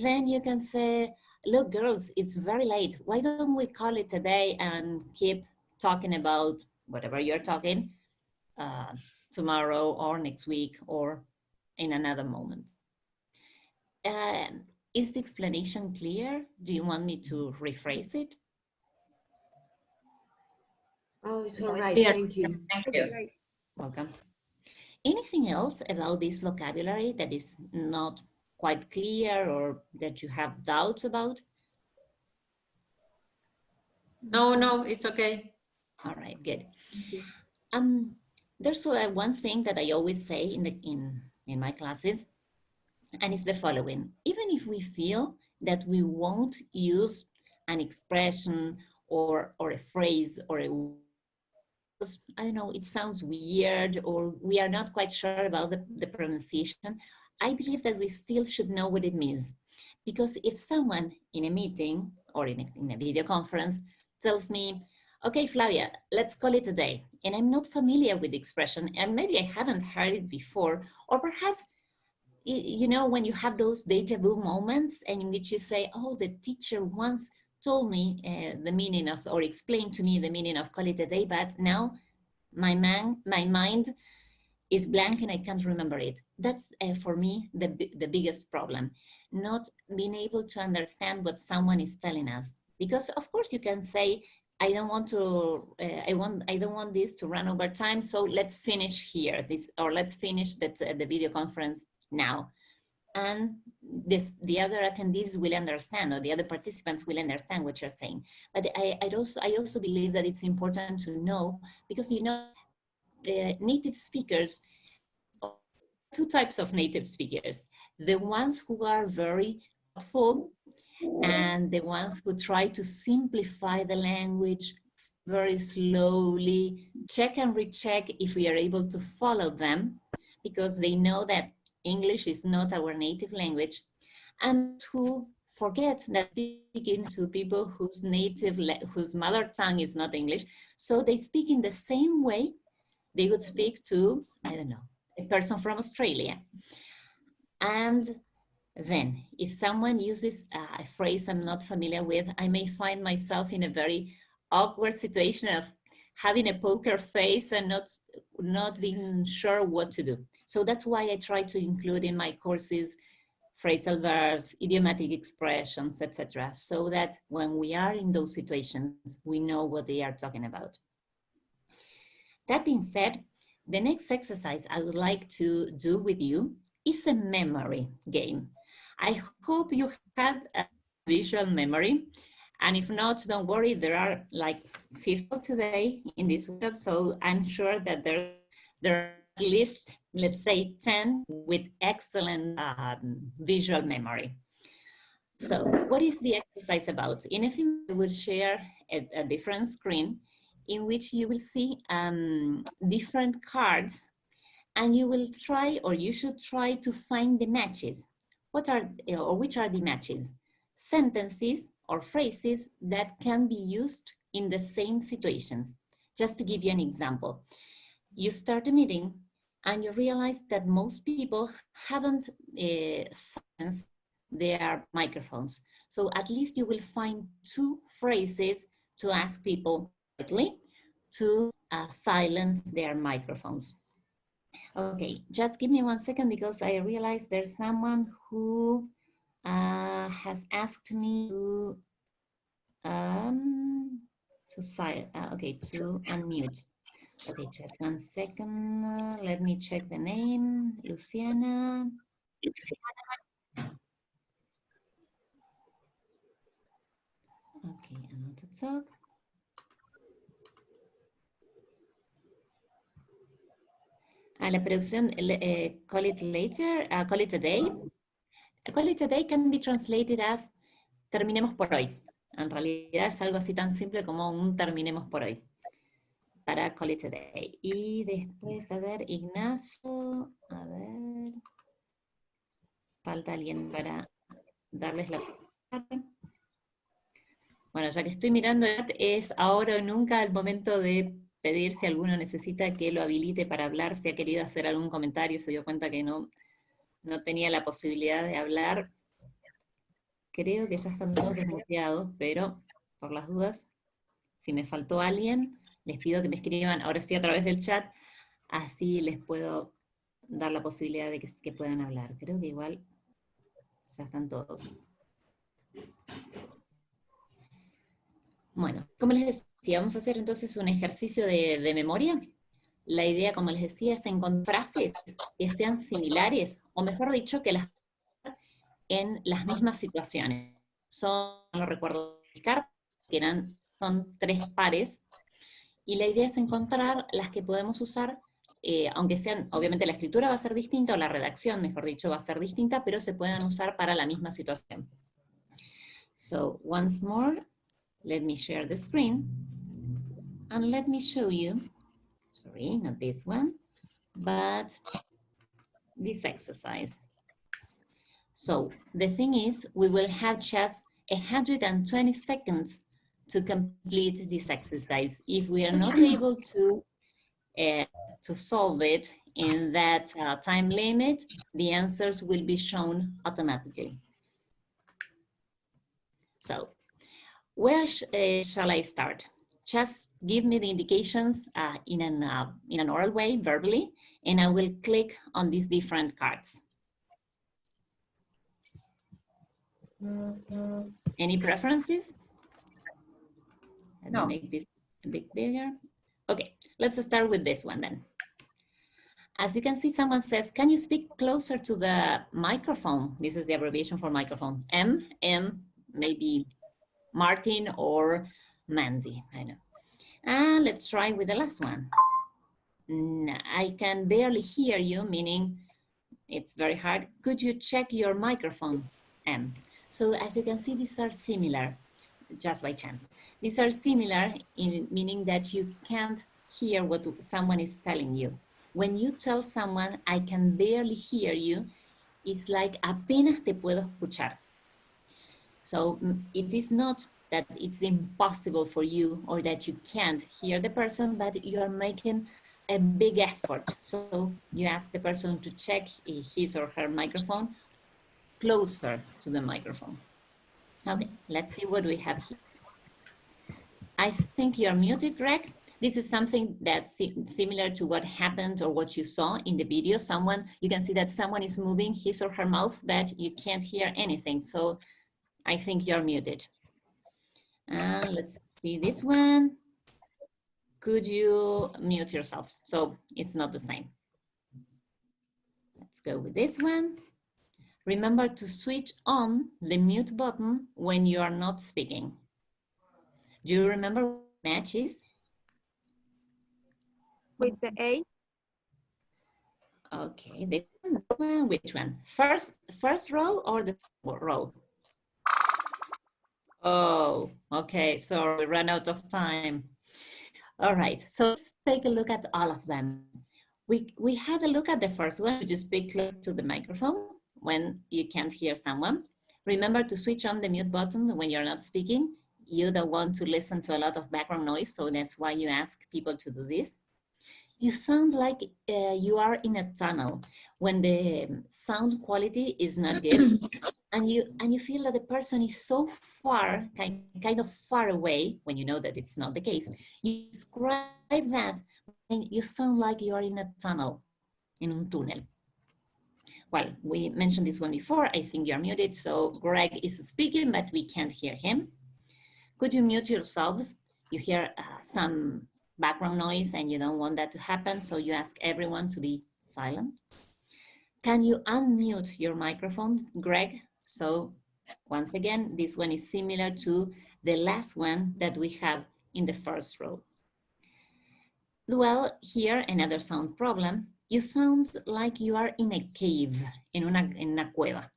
then you can say, look girls, it's very late, why don't we call it a day and keep talking about whatever you're talking tomorrow or next week or in another moment. Is the explanation clear? Do you want me to rephrase it? Oh, it's all right. Yes. Thank you. Thank you. Welcome. Anything else about this vocabulary that is not quite clear or that you have doubts about? No, it's okay. All right, good. There's one thing that I always say in my classes, and it's the following. Even if we feel that we won't use an expression or a phrase or I don't know, it sounds weird or we are not quite sure about the pronunciation, I believe that we still should know what it means. Because if someone in a meeting or in a video conference tells me, okay, Flavia, let's call it a day, and I'm not familiar with the expression, and maybe I haven't heard it before, or perhaps, you know, when you have those deja vu moments and in which you say, oh, the teacher once told me the meaning of, or explained to me the meaning of call it a day, but now my mind is blank and I can't remember it. That's for me the biggest problem, not being able to understand what someone is telling us. Because of course you can say, I don't want to, I don't want this to run over time, so let's finish here, or let's finish the video conference now. And the other attendees will understand, or the other participants will understand what you're saying. But I also believe that it's important to know, because you know, the native speakers, two types of native speakers, the ones who are very thoughtful and the ones who try to simplify the language very slowly, check and recheck if we are able to follow them, because they know that English is not our native language, and who forget that speaking to people whose mother tongue is not English, so they speak in the same way they would speak to, I don't know, a person from Australia. And then if someone uses a phrase I'm not familiar with, I may find myself in a very awkward situation of having a poker face and not being sure what to do. So that's why I try to include in my courses phrasal verbs, idiomatic expressions, etc., so that when we are in those situations, we know what they are talking about. That being said, the next exercise I would like to do with you is a memory game. I hope you have a visual memory. And if not, don't worry, there are like 50 today in this workshop, so I'm sure that there are at least, let's say, 10 with excellent visual memory. So what is the exercise about? In a few minutes, I will share a different screen in which you will see different cards, and you will try, or you should try to find the matches. What are, or which are the matches? Sentences or phrases that can be used in the same situations. Just to give you an example, you start a meeting and you realize that most people haven't silenced their microphones. So at least you will find two phrases to ask people quickly to silence their microphones. Okay, just give me 1 second, because I realize there's someone who has asked me to unmute. Okay, just 1 second. Let me check the name. Luciana. Okay, I want to talk. La producción, call it later, call it a day. Call it a day can be translated as terminemos por hoy. En realidad es algo así tan simple como un terminemos por hoy. Para call it a day. Y después, a ver, Ignacio, a ver. Falta alguien para darles la... Bueno, ya que estoy mirando, es ahora o nunca el momento de pedir si alguno necesita que lo habilite para hablar, si ha querido hacer algún comentario, se dio cuenta que no tenía la posibilidad de hablar. Creo que ya están todos desmuteados, pero por las dudas, si me faltó alguien, les pido que me escriban ahora sí a través del chat, así les puedo dar la posibilidad de que puedan hablar. Creo que igual ya están todos. Bueno, como les decía, vamos a hacer entonces un ejercicio de memoria. La idea, como les decía, es encontrar frases que sean similares, o mejor dicho, que las en las mismas situaciones. No lo recuerdo, que son 3 pares, y la idea es encontrar las que podemos usar, aunque sean, obviamente la escritura va a ser distinta, o la redacción, mejor dicho, va a ser distinta, pero se puedan usar para la misma situación. So, once more, let me share the screen, and let me show you, sorry, not this one, but this exercise. So, the thing is, we will have just 120 seconds to complete this exercise. If we are not able to solve it in that time limit, the answers will be shown automatically. So, where shall I start? Just give me the indications in an oral way, verbally, and I will click on these different cards. Any preferences? Let me make this a bit bigger. Okay, let's start with this one then. As you can see, someone says, can you speak closer to the microphone? This is the abbreviation for microphone. M, maybe Martin or Mandy, I know. And let's try with the last one. I can barely hear you, meaning it's very hard. Could you check your microphone, M? So as you can see, these are similar, just by chance. These are similar, meaning that you can't hear what someone is telling you. When you tell someone, I can barely hear you, it's like apenas te puedo escuchar. So it is not that it's impossible for you or that you can't hear the person, but you are making a big effort. So you ask the person to check his or her microphone closer to the microphone. Okay, let's see what we have here. I think you're muted, Greg. This is something that's similar to what happened or what you saw in the video. You can see that someone is moving his or her mouth, but you can't hear anything. So I think you're muted. Let's see this one. Could you mute yourselves? So it's not the same. Let's go with this one. Remember to switch on the mute button when you are not speaking. Do you remember what match is? With the A? Okay, this one, which one? First row or the row? Oh, okay, so we ran out of time. All right, so let's take a look at all of them. We had a look at the first one, which is speak close to the microphone when you can't hear someone. Remember to switch on the mute button when you're not speaking. You don't want to listen to a lot of background noise, so that's why you ask people to do this. You sound like you are in a tunnel when the sound quality is not good, and you feel that the person is so far, kind of far away, when you know that it's not the case. You describe that, and you sound like you are in a tunnel, in un túnel. Well, we mentioned this one before. I think you're muted, so Greg is speaking, but we can't hear him. Could you mute yourselves? You hear some background noise and you don't want that to happen, so you ask everyone to be silent. Can you unmute your microphone, Greg? So once again, this one is similar to the last one that we have in the first row. Well, here another sound problem. You sound like you are in a cave, en una cueva.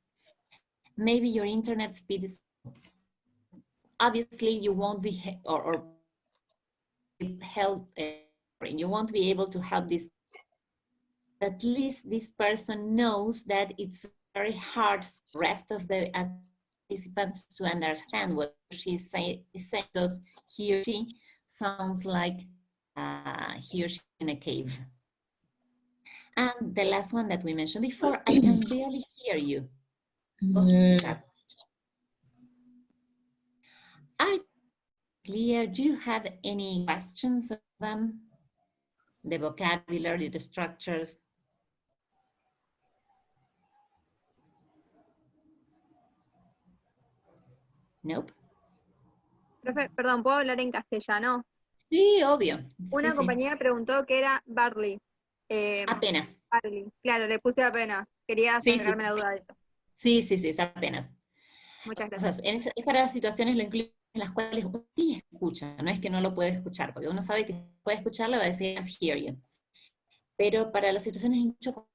Maybe your internet speed is, obviously you won't be, you won't be able to help this. At least this person knows that it's very hard for the rest of the participants to understand what she's saying, because he or she sounds like he or she in a cave. And the last one that we mentioned before, I can barely hear you. Are clear? Do you have any questions of them? The vocabulary, the structures? Nope. Profe, perdón, ¿puedo hablar en castellano? Sí, obvio. Una Sí, compañera preguntó qué era barley. Apenas. Barley. Claro, le puse apenas. Quería Sí, sacarme la duda de eso. Sí, es apenas. Muchas O gracias. sea, es para las situaciones lo incluyen en las cuales uno sí escucha, no es que no lo puede escuchar, porque uno sabe que puede escuchar, le va a decir can't hear you. Pero para las situaciones en mucho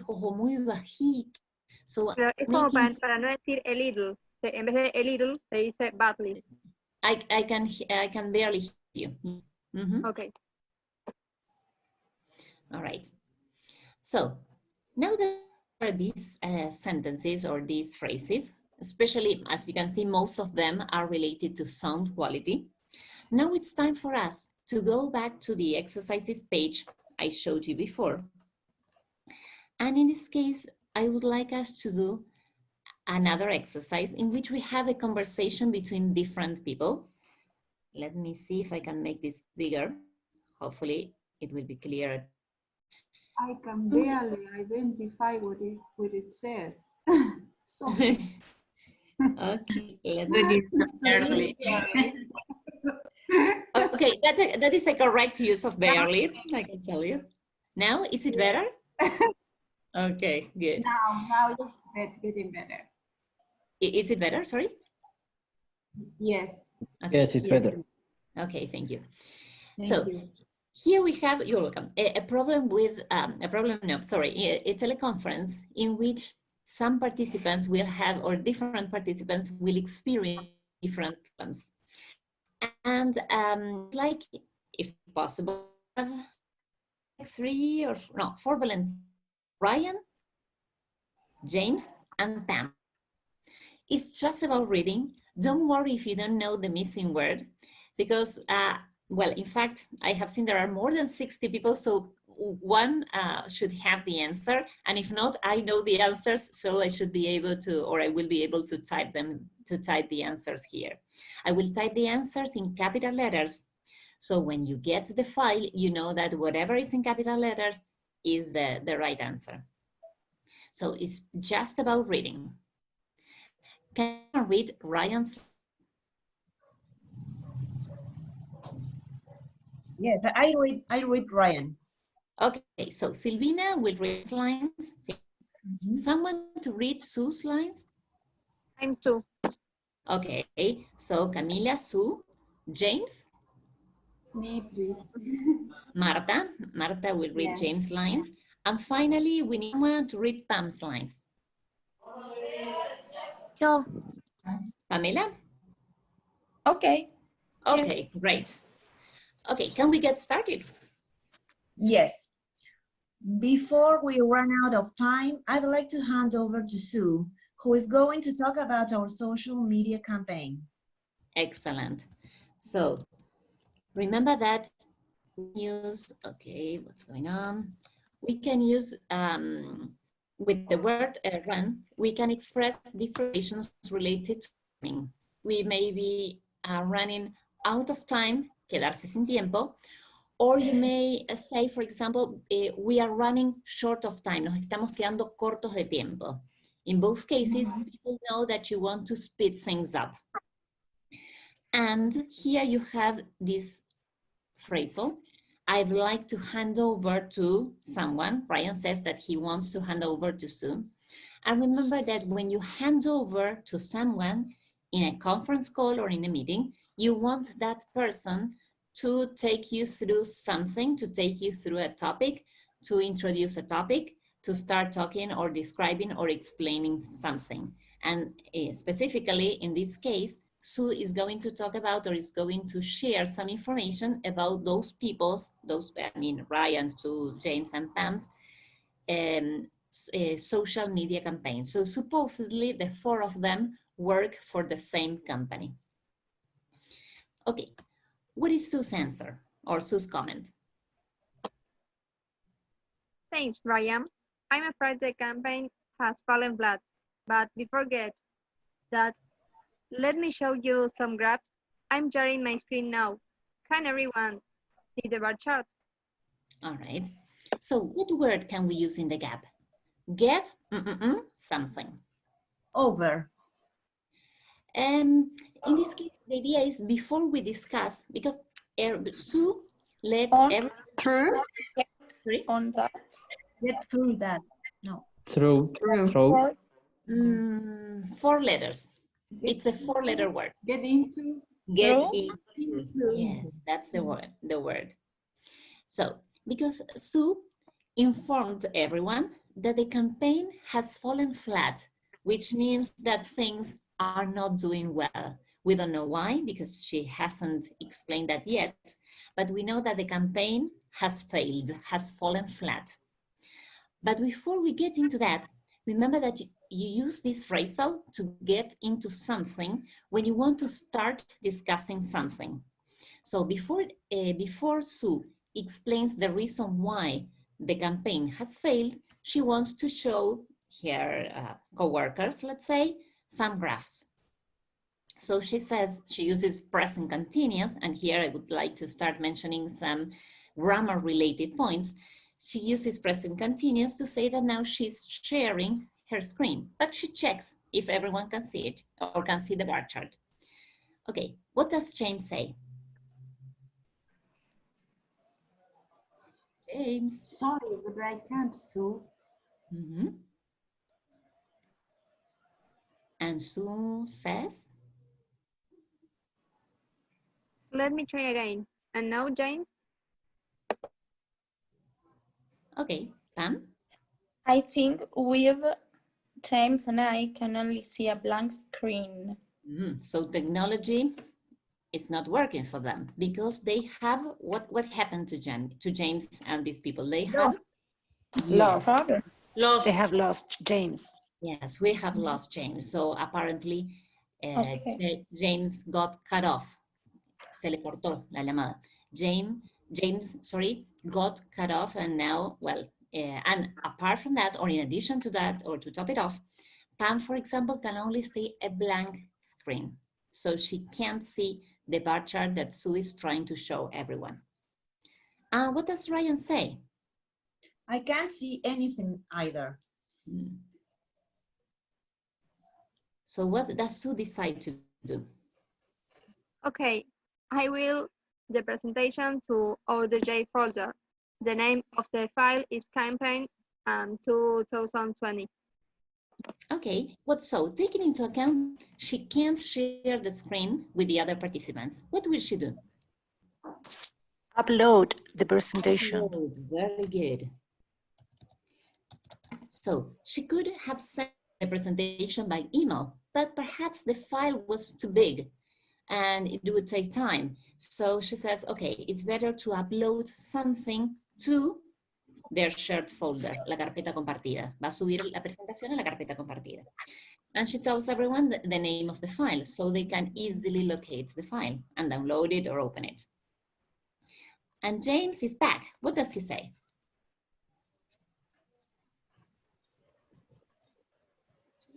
ojo muy bajito. So, Pero es como para no decir a little. En vez de a little, se dice badly. I can barely hear you. Okay. All right. So, now that are these sentences or these phrases, especially as you can see, most of them are related to sound quality. Now it's time for us to go back to the exercises page I showed you before. And in this case, I would like us to do another exercise in which we have a conversation between different people. Let me see if I can make this bigger. Hopefully it will be clearer. I can barely identify what it says. So okay, let's barely. Okay, that is a correct use of barely, I can tell you. Now, is it better? Okay, good. Now it's getting better. Is it better? Sorry? Yes. Okay. Yes, it's better. Okay, thank you. Thank you. Here we have, you're welcome, a problem with, a teleconference in which some participants will have, or different participants will experience different problems. And like, if possible, have 4 balance, Ryan, James, and Pam. It's just about reading. Don't worry if you don't know the missing word, because, well, in fact, I have seen there are more than 60 people, so one should have the answer. And if not, I know the answers, so I should be able to, or I will be able to type the answers here. I will type the answers in capital letters. So when you get the file, you know that whatever is in capital letters is the right answer. So it's just about reading. Can you read Ryan's? Yes, I read Ryan. Okay, so Silvina will read lines. Someone to read Sue's lines? I'm Sue. Okay, so Camila, Sue, James? Me, please. Marta will read James' lines. And finally, we need someone to read Pam's lines. Yo. Pamela? Okay. Okay, yes. Great. Okay, can we get started? Yes. Before we run out of time, I'd like to hand over to Sue, who is going to talk about our social media campaign. Excellent. So, remember that we use, okay, what's going on? We can use, with the word run, we can express different situations related to running. We may be running out of time, quedarse sin tiempo, or you may say, for example, we are running short of time, nos estamos quedando cortos de tiempo. In both cases, people know that you want to speed things up. And here you have this phrasal. I'd like to hand over to someone. Ryan says that he wants to hand over to Sue. And remember that when you hand over to someone in a conference call or in a meeting, you want that person to take you through something, to take you through a topic, to introduce a topic, to start talking or describing or explaining something. And specifically in this case, Sue is going to talk about or is going to share some information about those people's, Ryan, Sue, James, and Pam's social media campaign. So supposedly the 4 of them work for the same company. Okay, what is Sue's answer or Sue's comment? Thanks, Ryan. I'm afraid the campaign has fallen flat, but before that, let me show you some graphs. I'm sharing my screen now. Can everyone see the bar chart? All right. So what word can we use in the gap? Get something. Over. In this case, the idea is before we discuss, because Sue let through on that. Get through that. No. Through. 4 letters. It's a 4-letter word. Get into. Get Through? into. Yes, that's the word. So, because Sue informed everyone that the campaign has fallen flat, which means that things are not doing well. We don't know why, because she hasn't explained that yet, but we know that the campaign has failed, has fallen flat. But before we get into that, remember that you use this phrasal to get into something when you want to start discussing something. So before Sue explains the reason why the campaign has failed, she wants to show her co-workers, let's say, some graphs. So she says she uses present continuous, and here I would like to start mentioning some grammar-related points. She uses present continuous to say that now she's sharing her screen, but she checks if everyone can see it or can see the bar chart. Okay, what does James say? James. Sorry, but I can't, Sue. And Sue says? Let me try again. And now, Jane? Okay, Pam? I think with James and I can only see a blank screen. So technology is not working for them because they have, what happened to James and these people? They have lost. Lost. They have lost James. Yes, we have lost James. So apparently James got cut off. Se le cortó la llamada. James, got cut off, and now, well, and apart from that, or in addition to that, or to top it off, Pam, for example, can only see a blank screen. So she can't see the bar chart that Sue is trying to show everyone. What does Ryan say? I can't see anything either. So what does Sue decide to do? Okay, I will the presentation to our DJ folder. The name of the file is campaign 2020. Okay, so taking into account she can't share the screen with the other participants, what will she do? Upload the presentation. Upload, very good. So she could have sent the presentation by email, but perhaps the file was too big and it would take time. So she says, okay, it's better to upload something to their shared folder, la carpeta compartida. Va a subir la presentación a la carpeta compartida. And she tells everyone the name of the file so they can easily locate the file and download it or open it. And James is back. What does he say?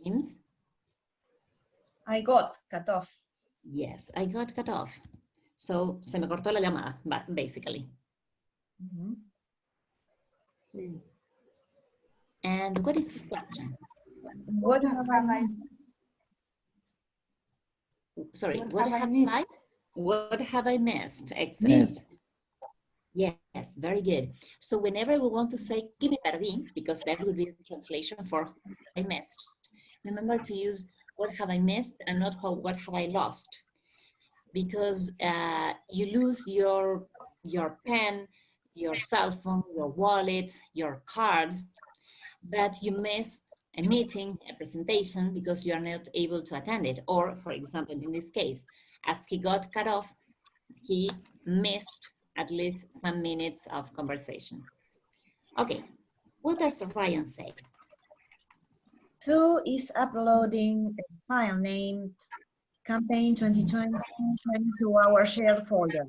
James? I got cut off. Yes, I got cut off. So, se me cortó la llamada, basically. And what is his question? What have I Sorry, what have I missed? Excellent. Yes, very good. So whenever we want to say, que me perdí, because that would be the translation for I missed, remember to use what have I missed and not what have I lost. Because you lose your pen, your cell phone, your wallet, your card, but you miss a meeting, a presentation, because you are not able to attend it. Or, for example, in this case, as he got cut off, he missed at least some minutes of conversation. Okay, what does Ryan say? Sue is uploading a file named Campaign 2020 to our shared folder.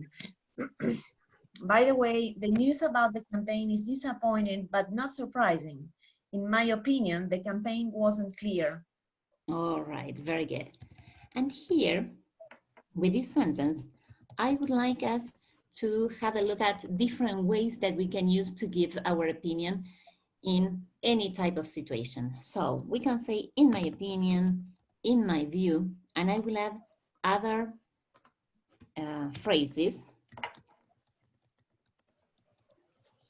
By the way, the news about the campaign is disappointing, but not surprising. In my opinion, the campaign wasn't clear. All right, very good. And here, with this sentence, I would like us to have a look at different ways that we can use to give our opinion in any type of situation. So we can say, in my opinion, in my view, and I will add other phrases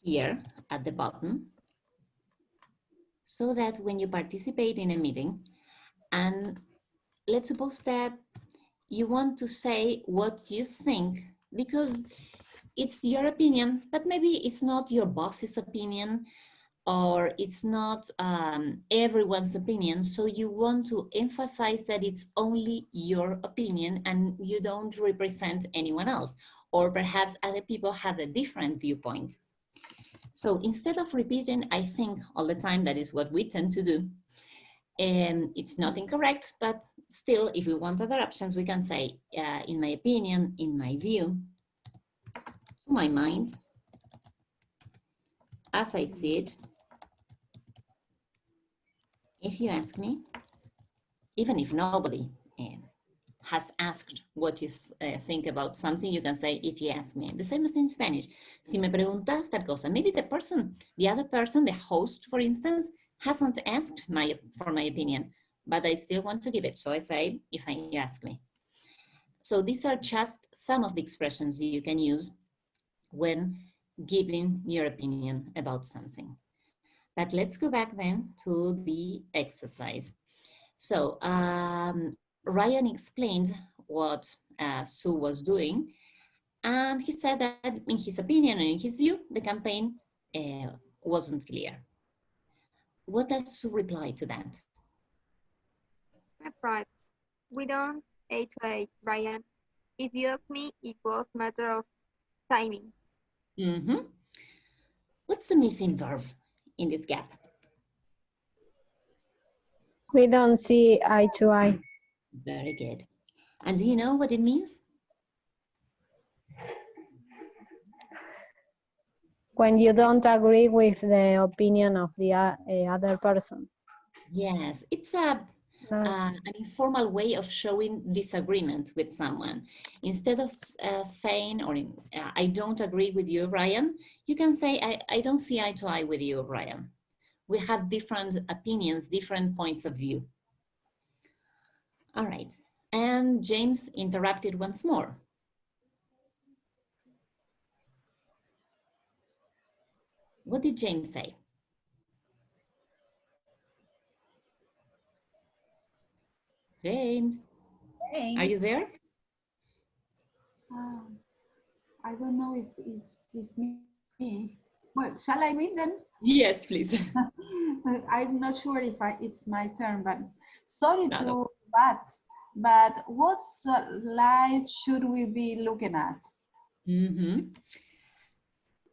here at the bottom, so that when you participate in a meeting, and let's suppose that you want to say what you think, because it's your opinion, but maybe it's not your boss's opinion, or it's not everyone's opinion, so you want to emphasize that it's only your opinion and you don't represent anyone else, or perhaps other people have a different viewpoint. So instead of repeating, I think, all the time, that is what we tend to do, and it's not incorrect, but still, if we want other options, we can say, in my opinion, in my view, to my mind, as I see it, if you ask me, even if nobody has asked what you think about something, you can say, if you ask me. The same as in Spanish. Si me preguntas tal cosa, maybe the other person, the host, for instance, hasn't asked for my opinion, but I still want to give it. So I say, if you ask me. So these are just some of the expressions you can use when giving your opinion about something. But let's go back then to the exercise. So Ryan explained what Sue was doing, and he said that in his opinion and in his view, the campaign wasn't clear. What does Sue reply to that? My pride. We don't eye to eye, Brian. If you ask me, it was a matter of timing. Mm-hmm. What's the missing verb in this gap? We don't see eye to eye. Very good. And do you know what it means? When you don't agree with the opinion of the other person. Yes, it's an informal way of showing disagreement with someone. Instead of saying, I don't agree with you, Ryan, you can say, I don't see eye to eye with you, Ryan. We have different opinions, different points of view. All right, and James interrupted once more. What did James say? James, are you there? I don't know if it's me. Well, shall I read them? Yes, please. I'm not sure if it's my turn, but sorry to that. But what slide should we be looking at? Mm-hmm.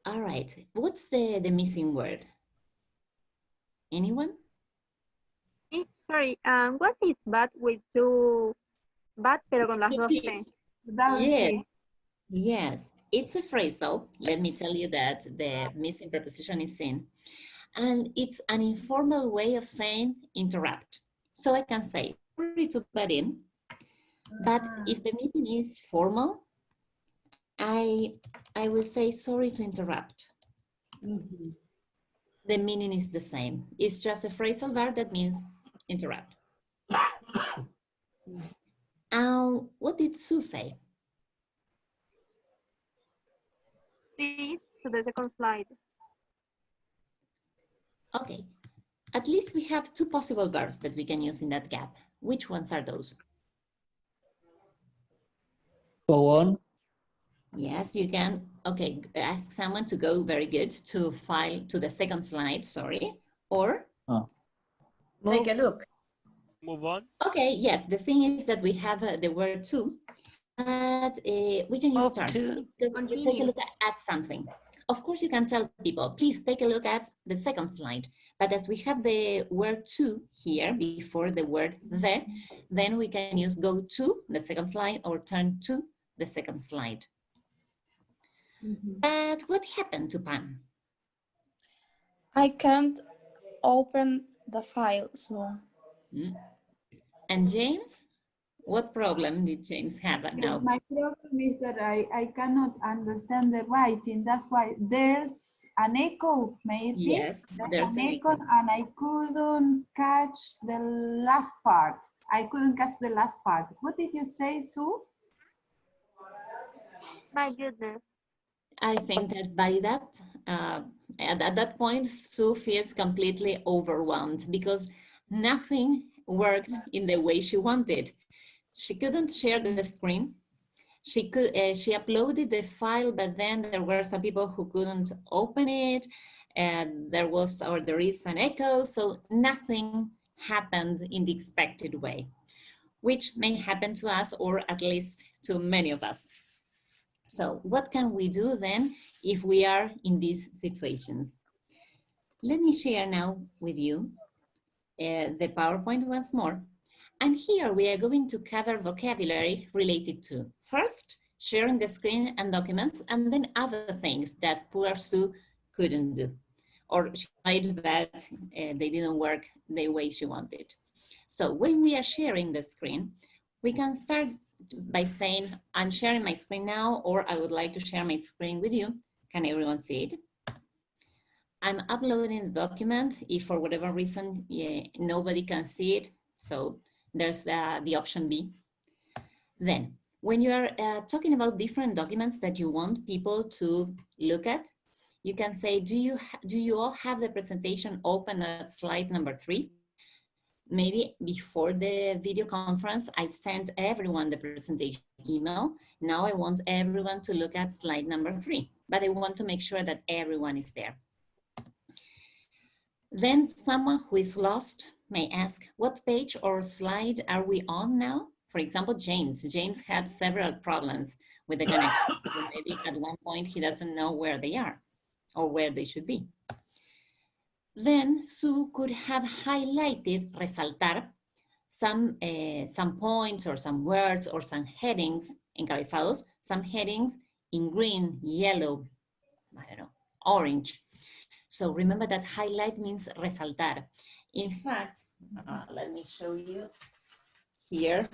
All right. What's the missing word? Anyone? Sorry, what is bad with two bad pero con las dos T? Yes. Yes, it's a phrasal. Let me tell you that the missing preposition is in. And it's an informal way of saying interrupt. So I can say, sorry to butt in, but if the meeting is formal, I will say sorry to interrupt. Mm-hmm. The meaning is the same. It's just a phrasal verb that means interrupt. What did Sue say? Please, to the second slide. Okay, at least we have two possible verbs that we can use in that gap. Which ones are those? Go on. Yes, you can. Okay, ask someone to go, very good, to the second slide, sorry, or? Take a look. Move on. Okay, yes, the thing is that we have the word to, but we can use turn. Because you take a look at something. Of course, you can tell people, please take a look at the second slide. But as we have the word to here before the word the, then we can use go to the second slide or turn to the second slide. Mm-hmm. But what happened to Pam? I can't open the file, so. And James? What problem did James have now? My problem is that I cannot understand the writing. That's why there's an echo, maybe? Yes, there's an an echo, echo. and I couldn't catch the last part. I couldn't catch the last part. What did you say, Sue? My goodness. I think that by that, at that point, Sue feels completely overwhelmed because nothing worked in the way she wanted. She couldn't share the screen. She uploaded the file, but then there were some people who couldn't open it, and there is an echo, so nothing happened in the expected way, which may happen to us, or at least to many of us. So what can we do then if we are in these situations? Let me share now with you the PowerPoint once more. And here we are going to cover vocabulary related to, first, sharing the screen and documents, and then other things that poor Sue couldn't do, or she tried, but they didn't work the way she wanted. So when we are sharing the screen, we can start by saying, I'm sharing my screen now, or I would like to share my screen with you. Can everyone see it? I'm uploading the document. If for whatever reason nobody can see it, so there's the option B. Then, when you are talking about different documents that you want people to look at, you can say, do you all have the presentation open at slide number 3? Maybe before the video conference, I sent everyone the presentation email. Now I want everyone to look at slide number 3, but I want to make sure that everyone is there. Then someone who is lost may ask, what page or slide are we on now? For example, James. James had several problems with the connection. Maybe at one point he doesn't know where they are or where they should be. Then Sue could have highlighted, resaltar, some points or some words or some headings, encabezados, some headings in green, yellow, I don't know, orange. So remember that highlight means resaltar. In fact, let me show you here.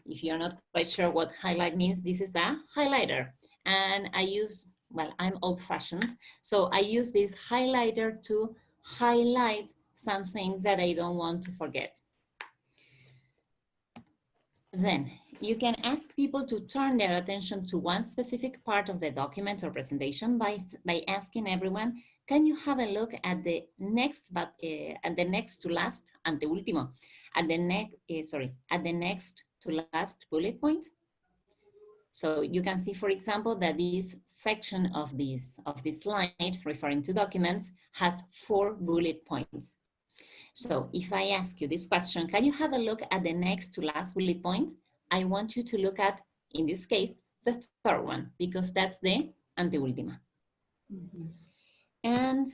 If you're not quite sure what highlight means, this is the highlighter. And I use, well, I'm old-fashioned, so I use this highlighter to highlight some things that I don't want to forget. Then you can ask people to turn their attention to one specific part of the document or presentation by asking everyone, can you have a look at the next, at the next to last, anteúltimo, at the next to last bullet point? So you can see, for example, that this section of this slide referring to documents has 4 bullet points. So if I ask you this question, can you have a look at the next to last bullet point? I want you to look at, in this case, the 3rd one, because that's the anteúltima. Mm-hmm. And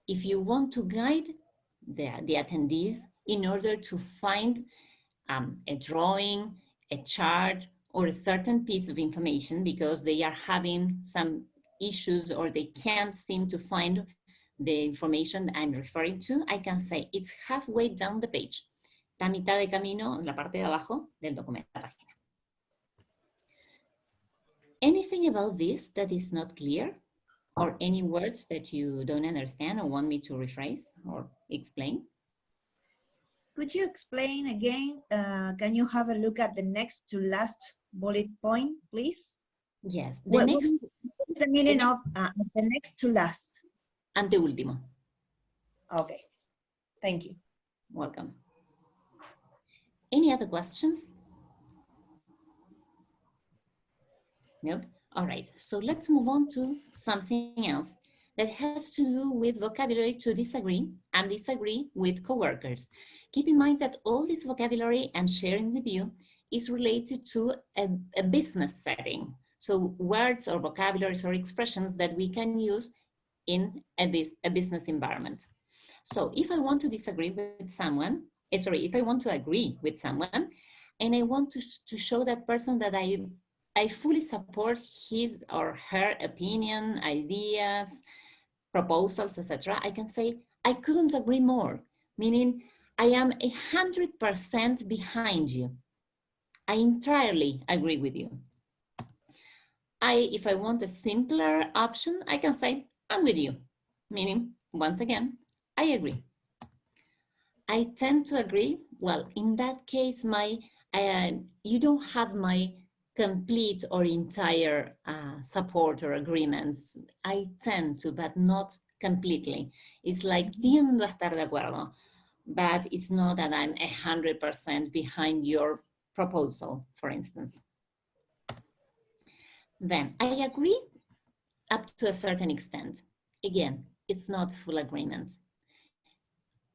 if you want to guide the attendees in order to find a drawing, a chart, or a certain piece of information because they are having some issues or they can't seem to find the information I'm referring to, I can say it's halfway down the page. Está a mitad de camino en la parte de abajo del documento, la página. Anything about this that is not clear? Or any words that you don't understand or want me to rephrase or explain? Could you explain again? Can you have a look at the next to last bullet point, please? Yes. What is the meaning of the next to last? Anteúltimo. Okay. Thank you. Welcome. Any other questions? Nope. All right. So let's move on to something else that has to do with vocabulary to disagree and disagree with coworkers. Keep in mind that all this vocabulary I'm sharing with you is related to a business setting. So words or vocabularies or expressions that we can use in a business environment. So if I want to disagree with someone, if I want to agree with someone, and I want to show that person that I fully support his or her opinion, ideas, proposals, etc., I can say, I couldn't agree more, meaning I am 100% behind you. I entirely agree with you. If I want a simpler option, I can say, I'm with you, meaning, once again, I agree. I tend to agree. Well, in that case, you don't have my complete or entire support or agreements. I tend to, but not completely. It's like tiendo a estar de acuerdo, but it's not that I'm 100% behind your proposal, for instance. Then I agree up to a certain extent. Again, it's not full agreement.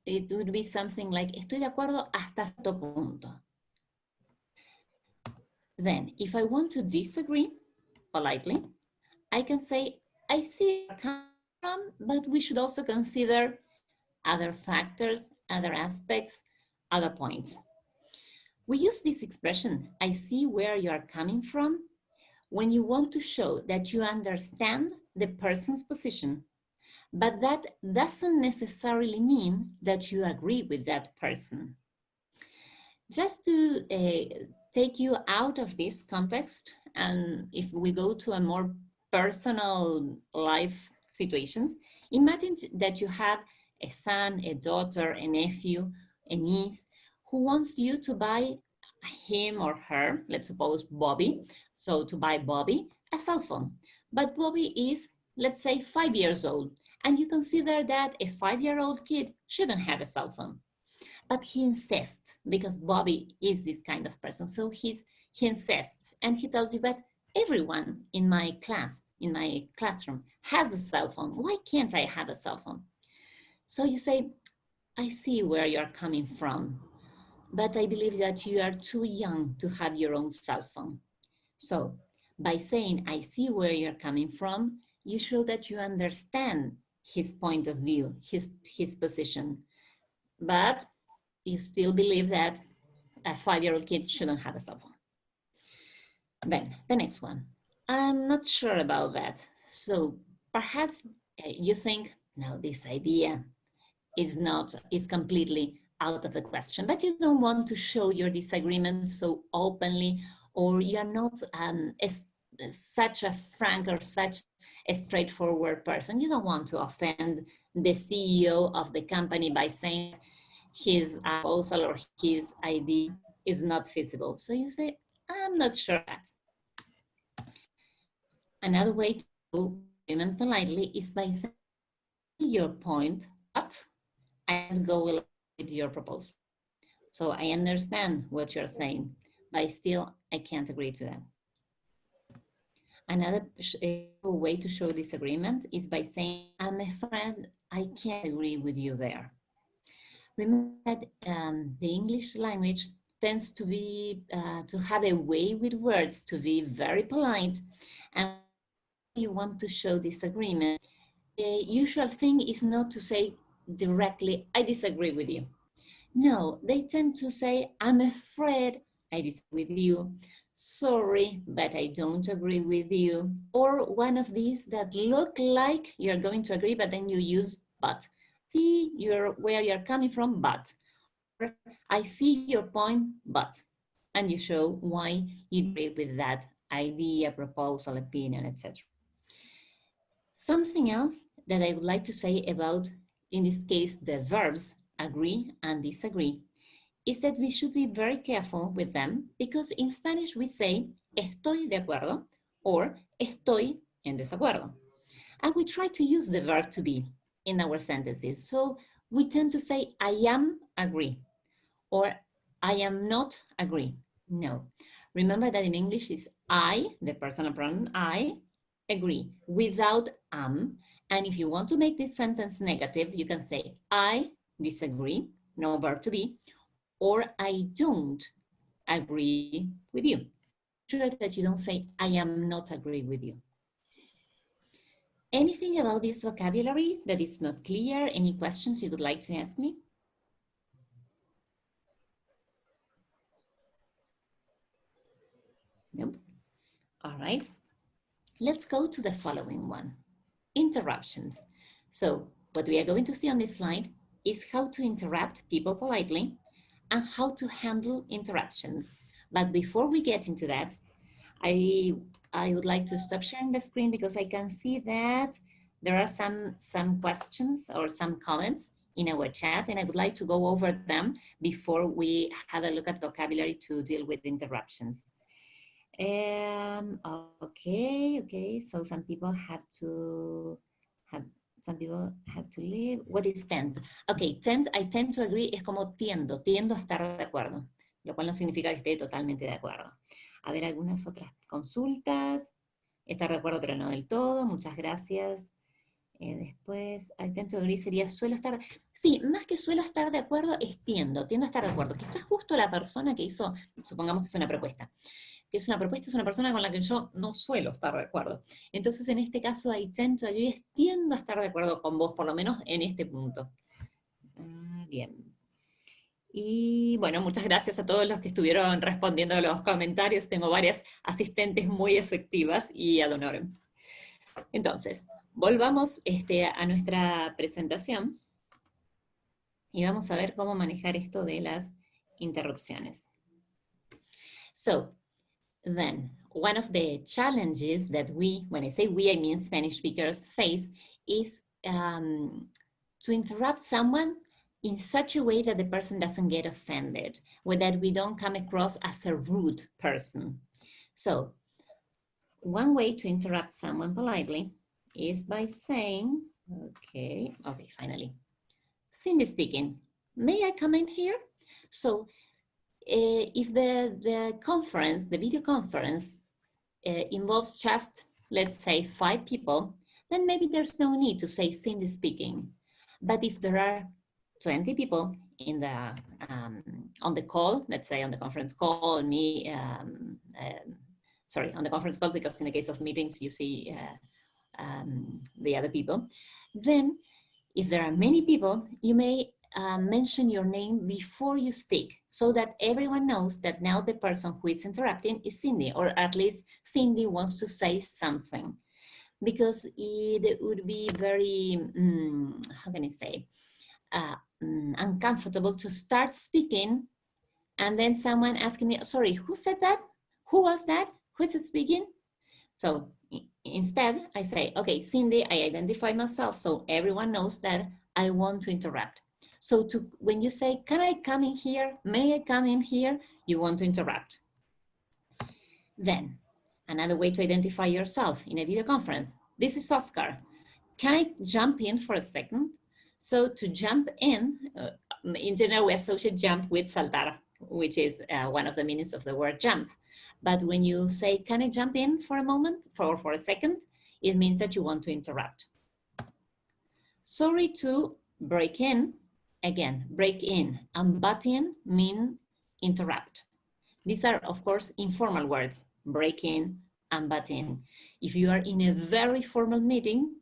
It would be something like, estoy de acuerdo hasta cierto punto. Then, if I want to disagree politely, I can say, I see where you're coming from, but we should also consider other factors, other aspects, other points. We use this expression, I see where you are coming from, when you want to show that you understand the person's position, but that doesn't necessarily mean that you agree with that person. Just to take you out of this context, and if we go to a more personal life situations, imagine that you have a son, a daughter, a nephew, a niece, who wants you to buy him or her, let's suppose Bobby, so to buy Bobby a cell phone. But Bobby is, let's say, 5 years old, and you consider that a 5-year-old kid shouldn't have a cell phone. But he insists, because Bobby is this kind of person, so he insists, and he tells you, but everyone in my classroom has a cell phone. Why can't I have a cell phone? So you say, I see where you're coming from, but I believe that you are too young to have your own cell phone. So by saying, I see where you're coming from, you show that you understand his point of view, his position, but you still believe that a 5-year-old kid shouldn't have a cell phone. Then the next one, I'm not sure about that. So perhaps you think, no, this idea is completely out of the question, but you don't want to show your disagreement so openly, or you're not such a frank or such a straightforward person. You don't want to offend the CEO of the company by saying his proposal or his idea is not feasible. So you say, I'm not sure that. Another way to do agreement politely is by saying your point, but I can't go along with your proposal. So I understand what you're saying, but still I can't agree to that. Another way to show disagreement is by saying, I'm afraid I can't agree with you there. Remember that the English language tends to be to have a way with words to be very polite, and you want to show disagreement. The usual thing is not to say directly, I disagree with you. No, they tend to say, I'm afraid I disagree with you. Sorry, but I don't agree with you. Or one of these that look like you're going to agree, but then you use but. See where you're coming from, but. Or, I see your point, but. And you show why you agree with that idea, proposal, opinion, etc. Something else that I would like to say about, in this case, the verbs agree and disagree, is that we should be very careful with them, because in Spanish we say estoy de acuerdo or estoy en desacuerdo. And we try to use the verb to be in our sentences. So we tend to say I am agree or I am not agree. No. Remember that in English is I, the personal pronoun I, agree without am. And if you want to make this sentence negative, you can say I disagree, no verb to be, or I don't agree with you. Sure that you don't say I am not agree with you. Anything about this vocabulary that is not clear? Any questions you would like to ask me? Nope. All right. Let's go to the following one. Interruptions. So what we are going to see on this slide is how to interrupt people politely and how to handle interruptions. But before we get into that, I would like to stop sharing the screen because I can see that there are some questions or some comments in our chat, and I would like to go over them before we have a look at vocabulary to deal with interruptions. Okay, so some people have to leave. What is tend? Okay, I tend to agree es como tiendo a estar de acuerdo, lo cual no significa que esté totalmente de acuerdo. A ver, algunas otras consultas. Estar de acuerdo pero no del todo, muchas gracias. Después, I tend to agree sería suelo estar... Sí, más que suelo estar de acuerdo, es tiendo a estar de acuerdo. Quizás justo la persona que hizo, supongamos que es una propuesta, es una persona con la que yo no suelo estar de acuerdo. Entonces, en este caso, I tend to agree es tiendo a estar de acuerdo con vos, por lo menos en este punto. Bien. Y bueno, muchas gracias a todos los que estuvieron respondiendo a los comentarios. Tengo varias asistentes muy efectivas y ad honorem. Entonces, volvamos a nuestra presentación y vamos a ver cómo manejar esto de las interrupciones. So, then, one of the challenges that we, when I say we, I mean Spanish speakers, face is to interrupt someone in such a way that the person doesn't get offended, or that we don't come across as a rude person. So, one way to interrupt someone politely is by saying, okay, finally. Cindy speaking, may I come in here? So, if the conference, the video conference, involves just, let's say, 5 people, then maybe there's no need to say Cindy speaking. But if there are 20 people in the on the call, let's say on the conference call, on the conference call, because in the case of meetings you see the other people, then if there are many people, you may mention your name before you speak, so that everyone knows that now the person who is interrupting is Cindy, or at least Cindy wants to say something. Because it would be very, how can I say, uncomfortable to start speaking and then someone asking me, sorry, who said that? Who was that? Who is speaking? So instead I say, okay, Cindy, I identify myself so everyone knows that I want to interrupt. So when you say, can I come in here? May I come in here? You want to interrupt. Then another way to identify yourself in a video conference. This is Oscar. Can I jump in for a second? So to jump in general, we associate jump with saltar, which is one of the meanings of the word jump. But when you say, can I jump in for a moment, for a second, it means that you want to interrupt. Sorry to break in, again, break in, and butt in mean interrupt. These are, of course, informal words, break in and butt in. If you are in a very formal meeting,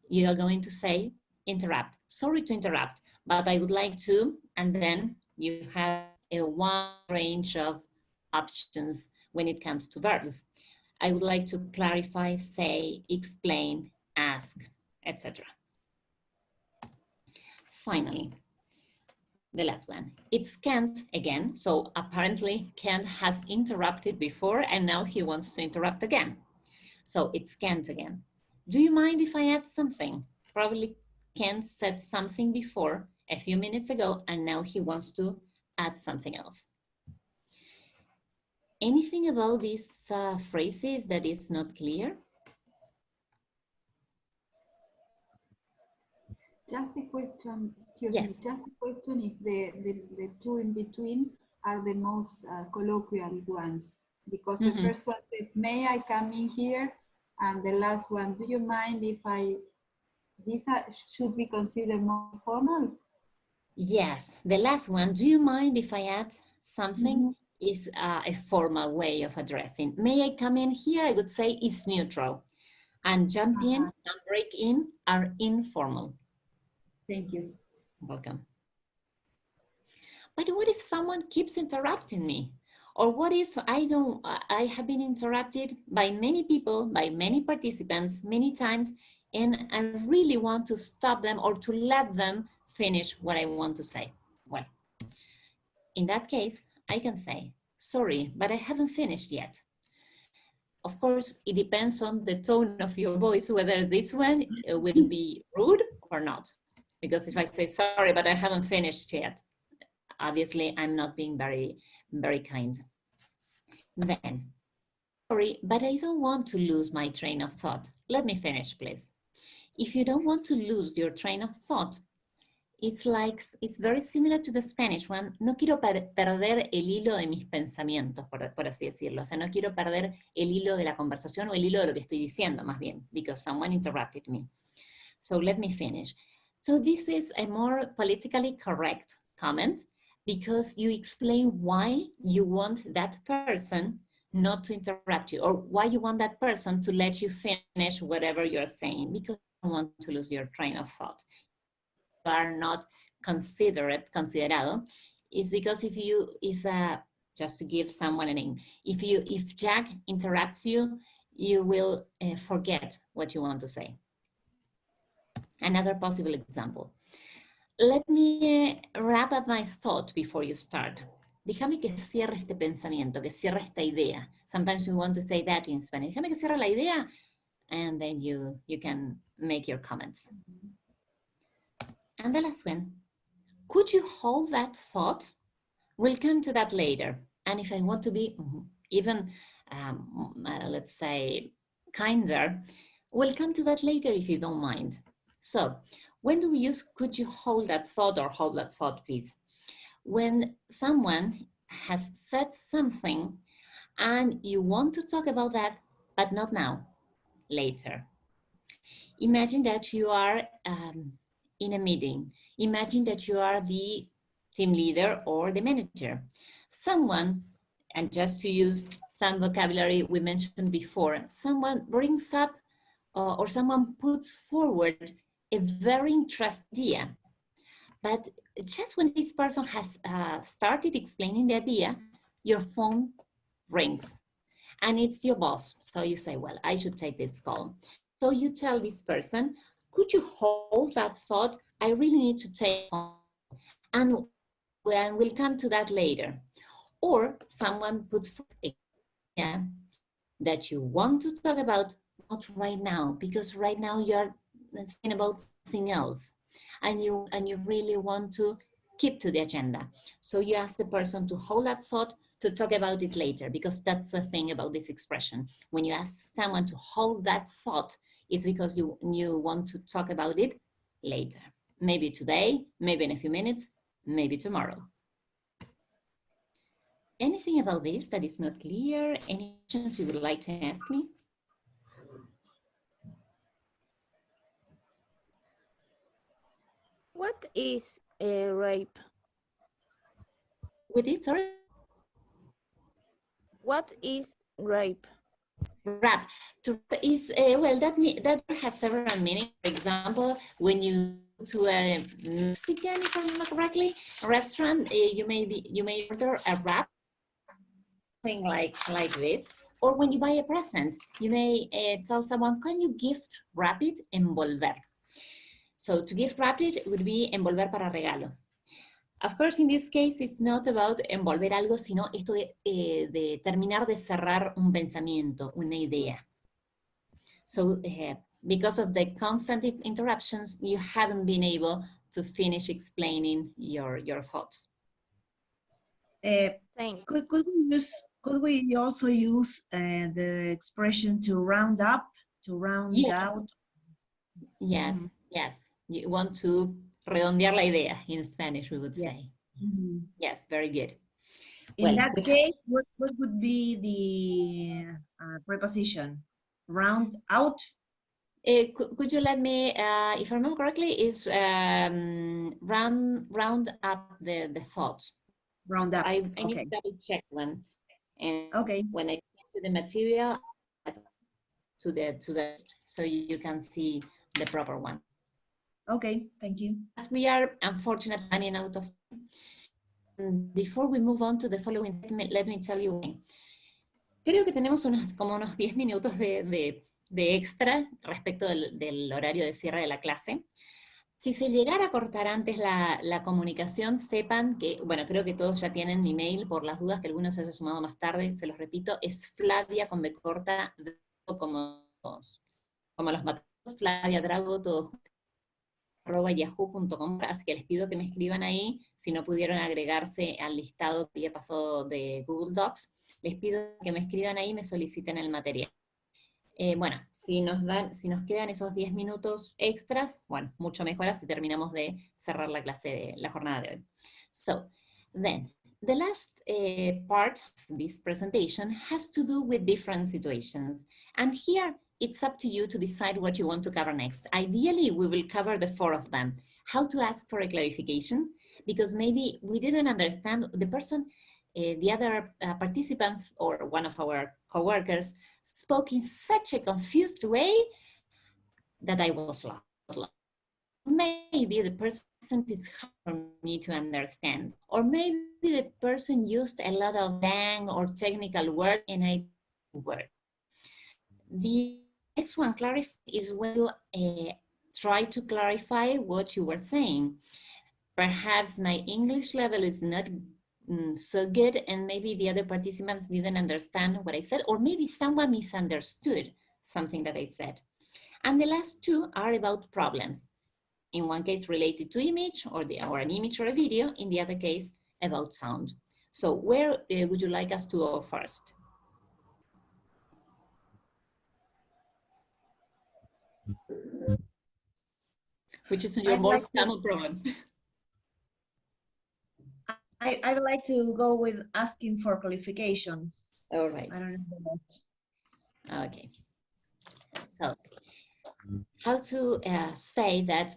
you are going to say, interrupt. Sorry to interrupt, but I would like to, and then you have a wide range of options when it comes to verbs. I would like to clarify, say, explain, ask, etc. Finally, the last one. It's Kent again. So apparently Kent has interrupted before and now he wants to interrupt again. So it's Kent again. Do you mind if I add something? Probably Kent said something before a few minutes ago and now he wants to add something else. Anything about these phrases that is not clear? Just a question, excuse me, just a question if the two in between are the most colloquial ones. Because the first one says, may I come in here? And the last one, do you mind if these should be considered more formal? Yes, the last one, do you mind if I add something? Is a formal way of addressing. May I come in here? I would say it's neutral. And jump in and break in are informal. Thank you. Welcome. But what if someone keeps interrupting me? Or what if I have been interrupted by many people, by many participants, many times, and I really want to stop them or to let them finish what I want to say? Well, in that case, I can say, sorry, but I haven't finished yet. of course, it depends on the tone of your voice, whether this one will be rude or not. Because if I say, sorry, but I haven't finished yet, obviously I'm not being very, very kind. Then, sorry, but I don't want to lose my train of thought. Let me finish, please. If you don't want to lose your train of thought, it's very similar to the Spanish one. No quiero perder el hilo de mis pensamientos, por así decirlo. O sea, no quiero perder el hilo de la conversación o el hilo de lo que estoy diciendo, más bien, because someone interrupted me. So let me finish. So this is a more politically correct comment because you explain why you want that person not to interrupt you, or why you want that person to let you finish whatever you're saying, because you don't want to lose your train of thought. Are not considerado, is because if just to give someone a name, if Jack interrupts you, you will forget what you want to say. Another possible example. Let me wrap up my thought before you start. Déjame que cierre este pensamiento, que cierre esta idea. Sometimes we want to say that in Spanish. Déjame que cierre la idea, and then you can make your comments. And the last one, could you hold that thought? We'll come to that later. And if I want to be even, let's say, kinder, we'll come to that later if you don't mind. So, when do we use could you hold that thought or hold that thought, please? When someone has said something and you want to talk about that, but not now, later. Imagine that you are in a meeting. Imagine that you are the team leader or the manager. Someone, and just to use some vocabulary we mentioned before, someone brings up or someone puts forward a very interesting idea. But just when this person has started explaining the idea, your phone rings and it's your boss. So you say, well, I should take this call. So you tell this person, could you hold that thought? I really need to take on, and we'll come to that later. Or someone puts forward a idea that you want to talk about, not right now, because right now you're thinking about something else, and you really want to keep to the agenda. So you ask the person to hold that thought to talk about it later, because that's the thing about this expression. When you ask someone to hold that thought, it's because you want to talk about it later. Maybe today, maybe in a few minutes, maybe tomorrow. Anything about this that is not clear? Any questions you would like to ask me? What is a rape? With it, sorry? What is rape? Rap. To is well, that has several meanings. For example, when you go to a Mexican, if I remember correctly, restaurant, you may order a wrap, thing like this. Or when you buy a present, you may tell someone, can you gift wrap it, envolver? So to gift wrap it would be envolver para regalo. Of course, in this case, it's not about envolver algo, sino esto de terminar de cerrar un pensamiento, una idea. So, because of the constant interruptions, you haven't been able to finish explaining your thoughts. Could we also use the expression to round up, to round out? Yes, yes. You want to redondear la idea, in Spanish, we would say. Yes, very good. In that case, what would be the preposition? Round out? Could you let me, if I remember correctly, is round up the thoughts. Round up. I need to double check one. And okay. When I get to the material, to the so you can see the proper one. Okay, thank you. As we are unfortunately running out of time, before we move on to the following, let me tell you. Creo que tenemos como unos 10 minutos de extra respecto del horario de cierre de la clase. Si se llegara a cortar antes la comunicación, sepan que, bueno, creo que todos ya tienen mi mail, por las dudas que algunos se haya sumado más tarde, se los repito, es Flavia con B corta, como los matados, Flavia Drago, todos, @yahoo.com, así que les pido que me escriban ahí, si no pudieron agregarse al listado que había pasado de Google Docs, les pido que me escriban ahí y me soliciten el material. Bueno, si nos quedan esos 10 minutos extras, bueno, mucho mejor, así terminamos de cerrar la clase, la jornada de hoy. So, then, the last part of this presentation has to do with different situations. And here, it's up to you to decide what you want to cover next. Ideally, we will cover the 4 of them. How to ask for a clarification, because maybe we didn't understand the person, the other participants, or one of our coworkers spoke in such a confused way that I was lost. Maybe the person is hard for me to understand, or maybe the person used a lot of slang or technical word and I word. The next one, clarify, is when you try to clarify what you were saying. Perhaps my English level is not so good, and maybe the other participants didn't understand what I said, or maybe someone misunderstood something that I said. And the last 2 are about problems. In one case related to image, or an image or a video, in the other case about sound. So where would you like us to go first? Which is your most common problem? I'd like to go with asking for qualification. All right. I don't know that. Okay. So, how to say that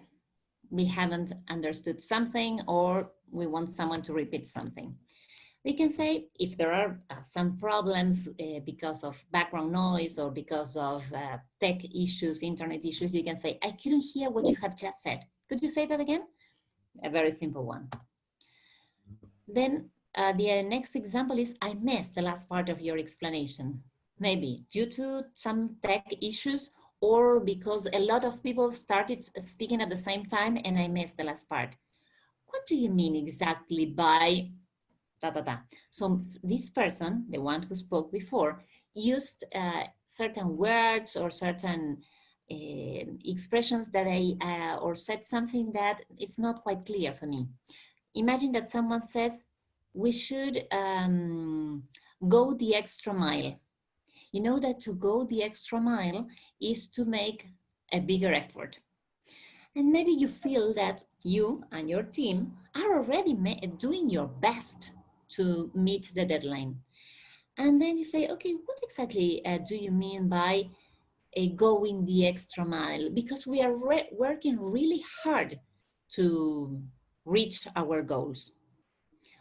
we haven't understood something or we want someone to repeat something? We can say if there are some problems because of background noise or because of tech issues, internet issues, you can say, I couldn't hear what you have just said. Could you say that again? A very simple one. Then the next example is, I missed the last part of your explanation. Maybe due to some tech issues or because a lot of people started speaking at the same time and I missed the last part. What do you mean exactly by da, da, da? So this person, the one who spoke before, used certain words or certain expressions that or said something that it's not quite clear for me. Imagine that someone says, we should go the extra mile. You know that to go the extra mile is to make a bigger effort. And maybe you feel that you and your team are already doing your best to meet the deadline. And then you say, okay, what exactly do you mean by going the extra mile? Because we are working really hard to reach our goals.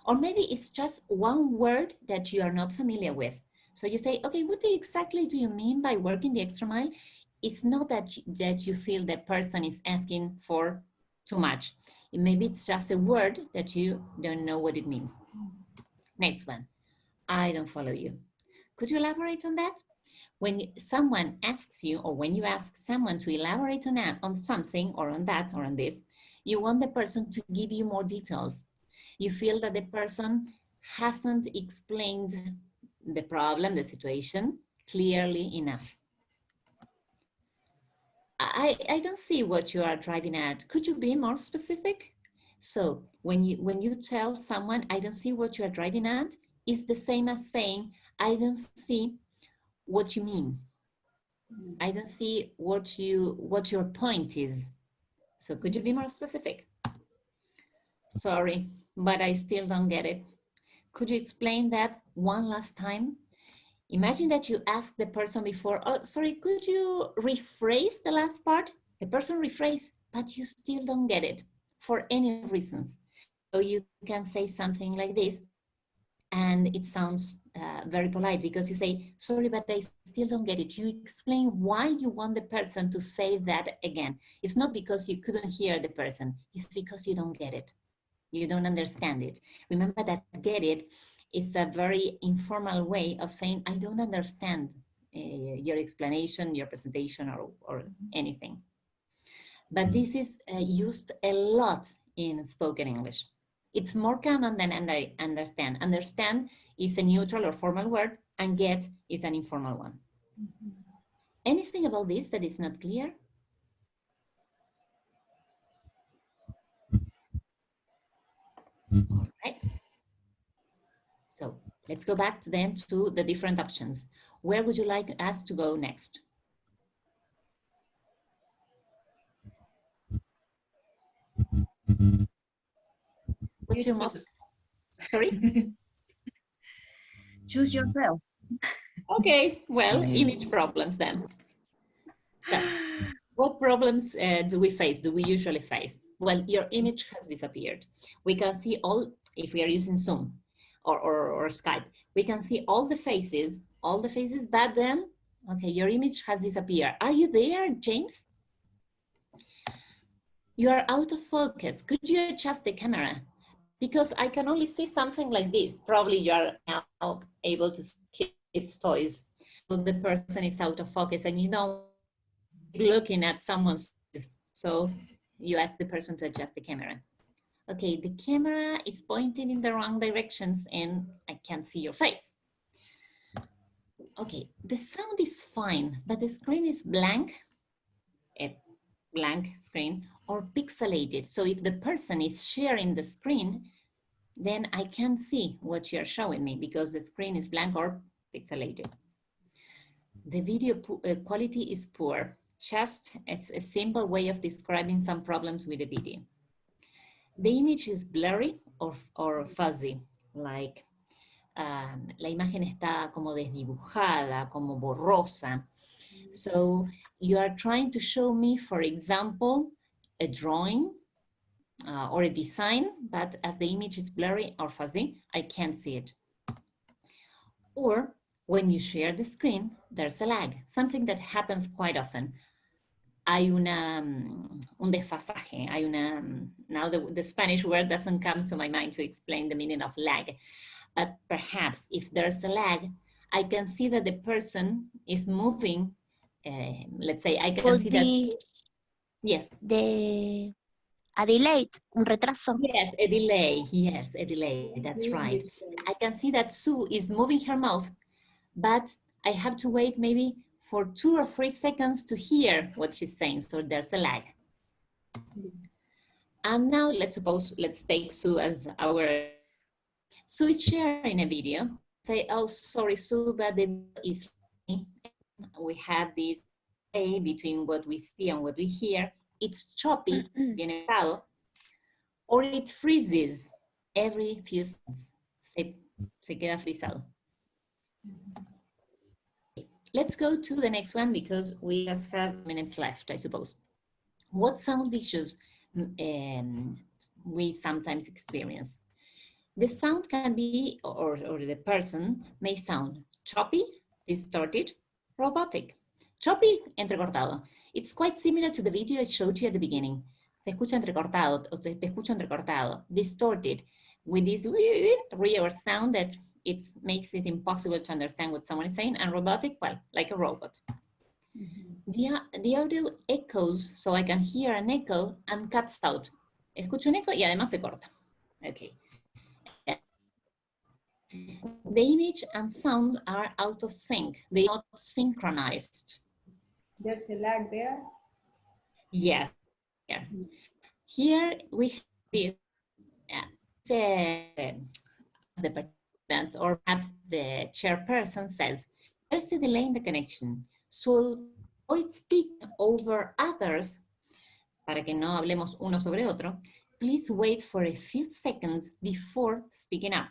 Or maybe it's just one word that you are not familiar with. So you say, okay, what exactly do you mean by working the extra mile? It's not that you feel the person is asking for too much. Maybe it's just a word that you don't know what it means. Next one, I don't follow you. Could you elaborate on that? When someone asks you, or when you ask someone to elaborate on something, or on that, or on this, you want the person to give you more details. You feel that the person hasn't explained the problem, the situation, clearly enough. I don't see what you are driving at. Could you be more specific? So when you tell someone, I don't see what you are driving at, it's the same as saying, I don't see what you mean. I don't see what your point is. So could you be more specific? Sorry, but I still don't get it. Could you explain that one last time? Imagine that you asked the person before, oh, sorry, could you rephrase the last part? The person rephrased, but you still don't get it for any reasons. So you can say something like this, and it sounds very polite because you say, sorry, but I still don't get it. You explain why you want the person to say that again. It's not because you couldn't hear the person, it's because you don't get it. You don't understand it. Remember that get it is a very informal way of saying, I don't understand your explanation, your presentation, or anything. but this is used a lot in spoken English. It's more common than understand. Understand is a neutral or formal word, and get is an informal one. Anything about this that is not clear? All right. So let's go back then to the different options. Where would you like us to go next? What's your most, sorry? Choose yourself. Okay, well, image problems then. So, what problems do we face, do we usually face? Well, your image has disappeared. We can see all, if we are using Zoom or Skype, we can see all the faces, but then, okay, your image has disappeared. Are you there, James? You are out of focus. Could you adjust the camera? Because I can only see something like this. Probably you are now able to see its toys. So the person is out of focus and you know, looking at someone's, so you ask the person to adjust the camera. Okay, the camera is pointing in the wrong directions and I can't see your face. Okay, the sound is fine, but the screen is blank, a blank screen, or pixelated. So if the person is sharing the screen, then I can't see what you're showing me because the screen is blank or pixelated. The video quality is poor. Just it's a simple way of describing some problems with the video. The image is blurry or fuzzy, like la imagen está como desdibujada, como borrosa. So you are trying to show me, for example, a drawing or a design, but as the image is blurry or fuzzy, I can't see it. Or when you share the screen, there's a lag, something that happens quite often. Hay un desfasaje, hay now the Spanish word doesn't come to my mind to explain the meaning of lag, but perhaps if there's a lag, I can see that the person is moving, let's say, I can see that, yes. A delay, un retraso. Yes, a delay, that's right. I can see that Sue is moving her mouth, but I have to wait maybe for 2 or 3 seconds to hear what she's saying, so there's a lag. And now let's take Sue as our, Sue is sharing a video. Say, oh, sorry, Sue, but the video is, we have this delay between what we see and what we hear. It's choppy, bien estado, or it freezes every few seconds. Se queda frisado. Let's go to the next one because we just have minutes left, I suppose. What sound issues we sometimes experience? The sound can be, or the person may sound choppy, distorted, robotic. Choppy, entrecortado. It's quite similar to the video I showed you at the beginning. Se escucha entrecortado, o te escucho entrecortado. Distorted, with this weird sound that it makes it impossible to understand what someone is saying, and robotic, well, like a robot. The audio echoes, so I can hear an echo and cuts out. Escucho un eco y además se corta. Okay. The image and sound are out of sync. They are not synchronized. There's a lag there? Yeah. Here we have this, the participants or perhaps the chairperson says, there's a delay in the connection. So avoid speak over others, para que no hablemos uno sobre otro, please wait for a few seconds before speaking up.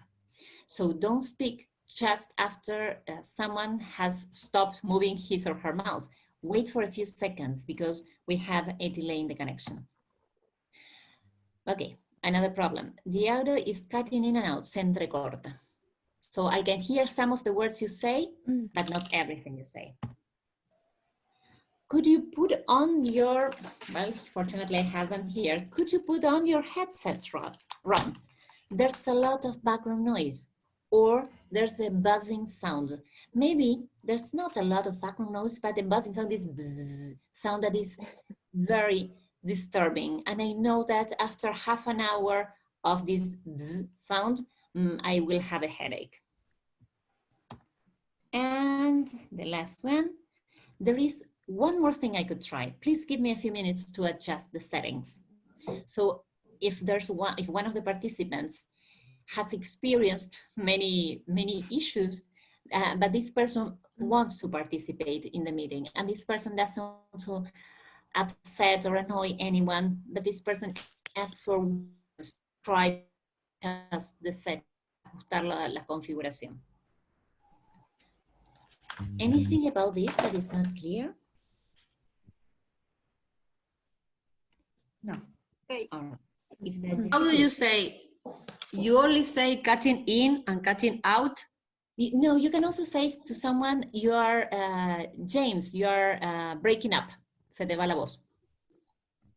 So don't speak just after someone has stopped moving his or her mouth. Wait for a few seconds because we have a delay in the connection. Okay, another problem. The audio is cutting in and out, se entrecorta. So I can hear some of the words you say, but not everything you say. Could you put on your, well, fortunately I have them here. Could you put on your headsets, Ron? There's a lot of background noise, or there's a buzzing sound. Maybe there's not a lot of background noise, but the buzzing sound is bzzz, sound that is very disturbing. And I know that after half an hour of this sound, I will have a headache. And the last one, there is one more thing I could try. Please give me a few minutes to adjust the settings. So if one of the participants has experienced many issues, but this person wants to participate in the meeting, and this person doesn't want to upset or annoy anyone, but this person asks for try the set, ajustar la configuración. Anything about this that is not clear? No. Okay. How do you say? You only say cutting in and cutting out? No, you can also say to someone, you are, James, you are breaking up. Se te va la voz.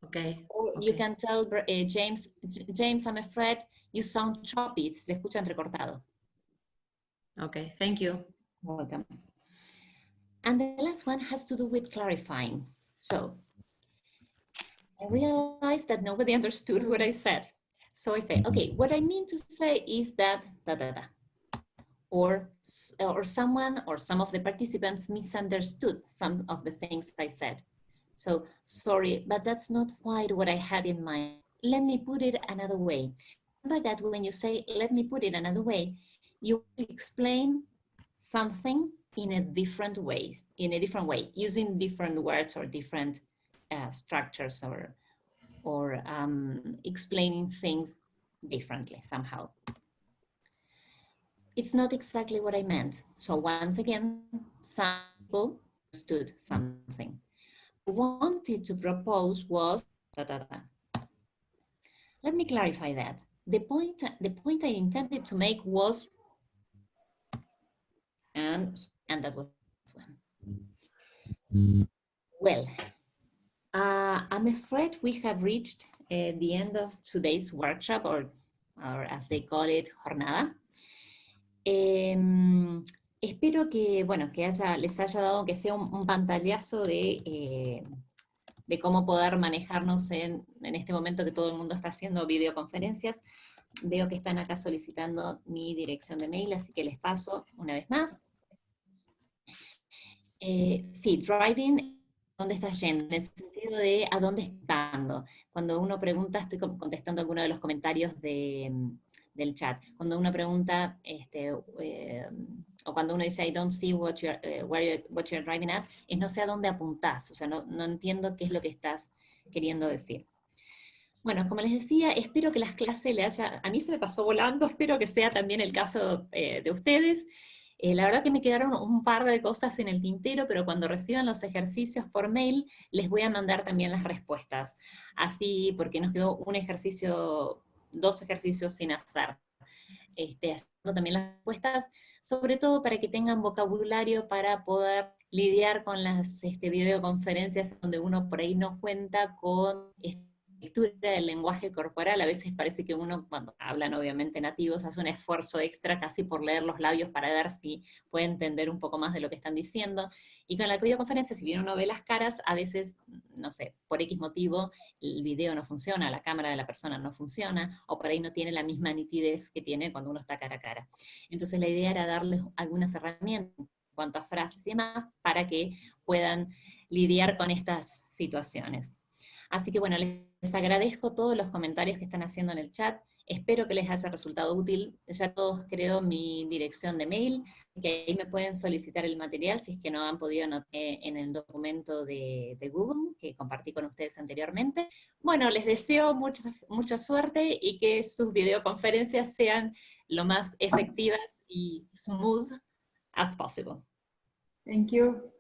Okay. Or you can tell James, I'm afraid you sound choppy. Se escucha entrecortado. Okay, thank you. Welcome. And the last one has to do with clarifying. So I realized that nobody understood what I said. So I say, okay, what I mean to say is that da da da. Or someone or some of the participants misunderstood some of the things I said. So sorry, but that's not quite what I had in mind. Let me put it another way. Remember that when you say, let me put it another way, you explain something in a different way, using different words or different structures or explaining things differently somehow. It's not exactly what I meant. So once again, some people understood something. What I wanted to propose was, let me clarify that. The point I intended to make was, and that was this one. Well, I'm afraid we have reached the end of today's workshop, or as they call it, jornada. Espero que, bueno, que les haya dado que sea un pantallazo de cómo poder manejarnos en este momento que todo el mundo está haciendo videoconferencias. Veo que están acá solicitando mi dirección de mail, así que les paso una vez más. Sí, driving, ¿dónde estás yendo? En el sentido de a dónde estás yendo. Cuando uno pregunta, estoy contestando algunos de los comentarios del chat. Cuando uno pregunta, o cuando uno dice I don't see what you're driving at, es no sé a dónde apuntás, o sea, no entiendo qué es lo que estás queriendo decir. Bueno, como les decía, espero que las clases a mí se me pasó volando, espero que sea también el caso de ustedes. La verdad que me quedaron un par de cosas en el tintero, pero cuando reciban los ejercicios por mail, les voy a mandar también las respuestas. Así, porque nos quedó dos ejercicios sin hacer. Haciendo también las respuestas, sobre todo para que tengan vocabulario para poder lidiar con las videoconferencias donde uno por ahí no cuenta con lectura del lenguaje corporal. A veces parece que uno, cuando hablan obviamente nativos, hace un esfuerzo extra casi por leer los labios para ver si puede entender un poco más de lo que están diciendo. Y con la videoconferencia, si bien uno ve las caras, a veces, no sé, por X motivo, el video no funciona, la cámara de la persona no funciona, o por ahí no tiene la misma nitidez que tiene cuando uno está cara a cara. Entonces la idea era darles algunas herramientas en cuanto a frases y demás, para que puedan lidiar con estas situaciones. Así que bueno, les agradezco todos los comentarios que están haciendo en el chat. Espero que les haya resultado útil. Ya todos creo mi dirección de mail, que ahí me pueden solicitar el material si es que no han podido anotar en el documento de Google que compartí con ustedes anteriormente. Bueno, les deseo mucha suerte y que sus videoconferencias sean lo más efectivas y smooth as possible. Thank you.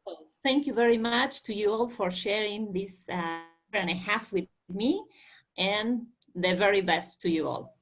Thank you very much to you all for sharing this and a half with me, and the very best to you all.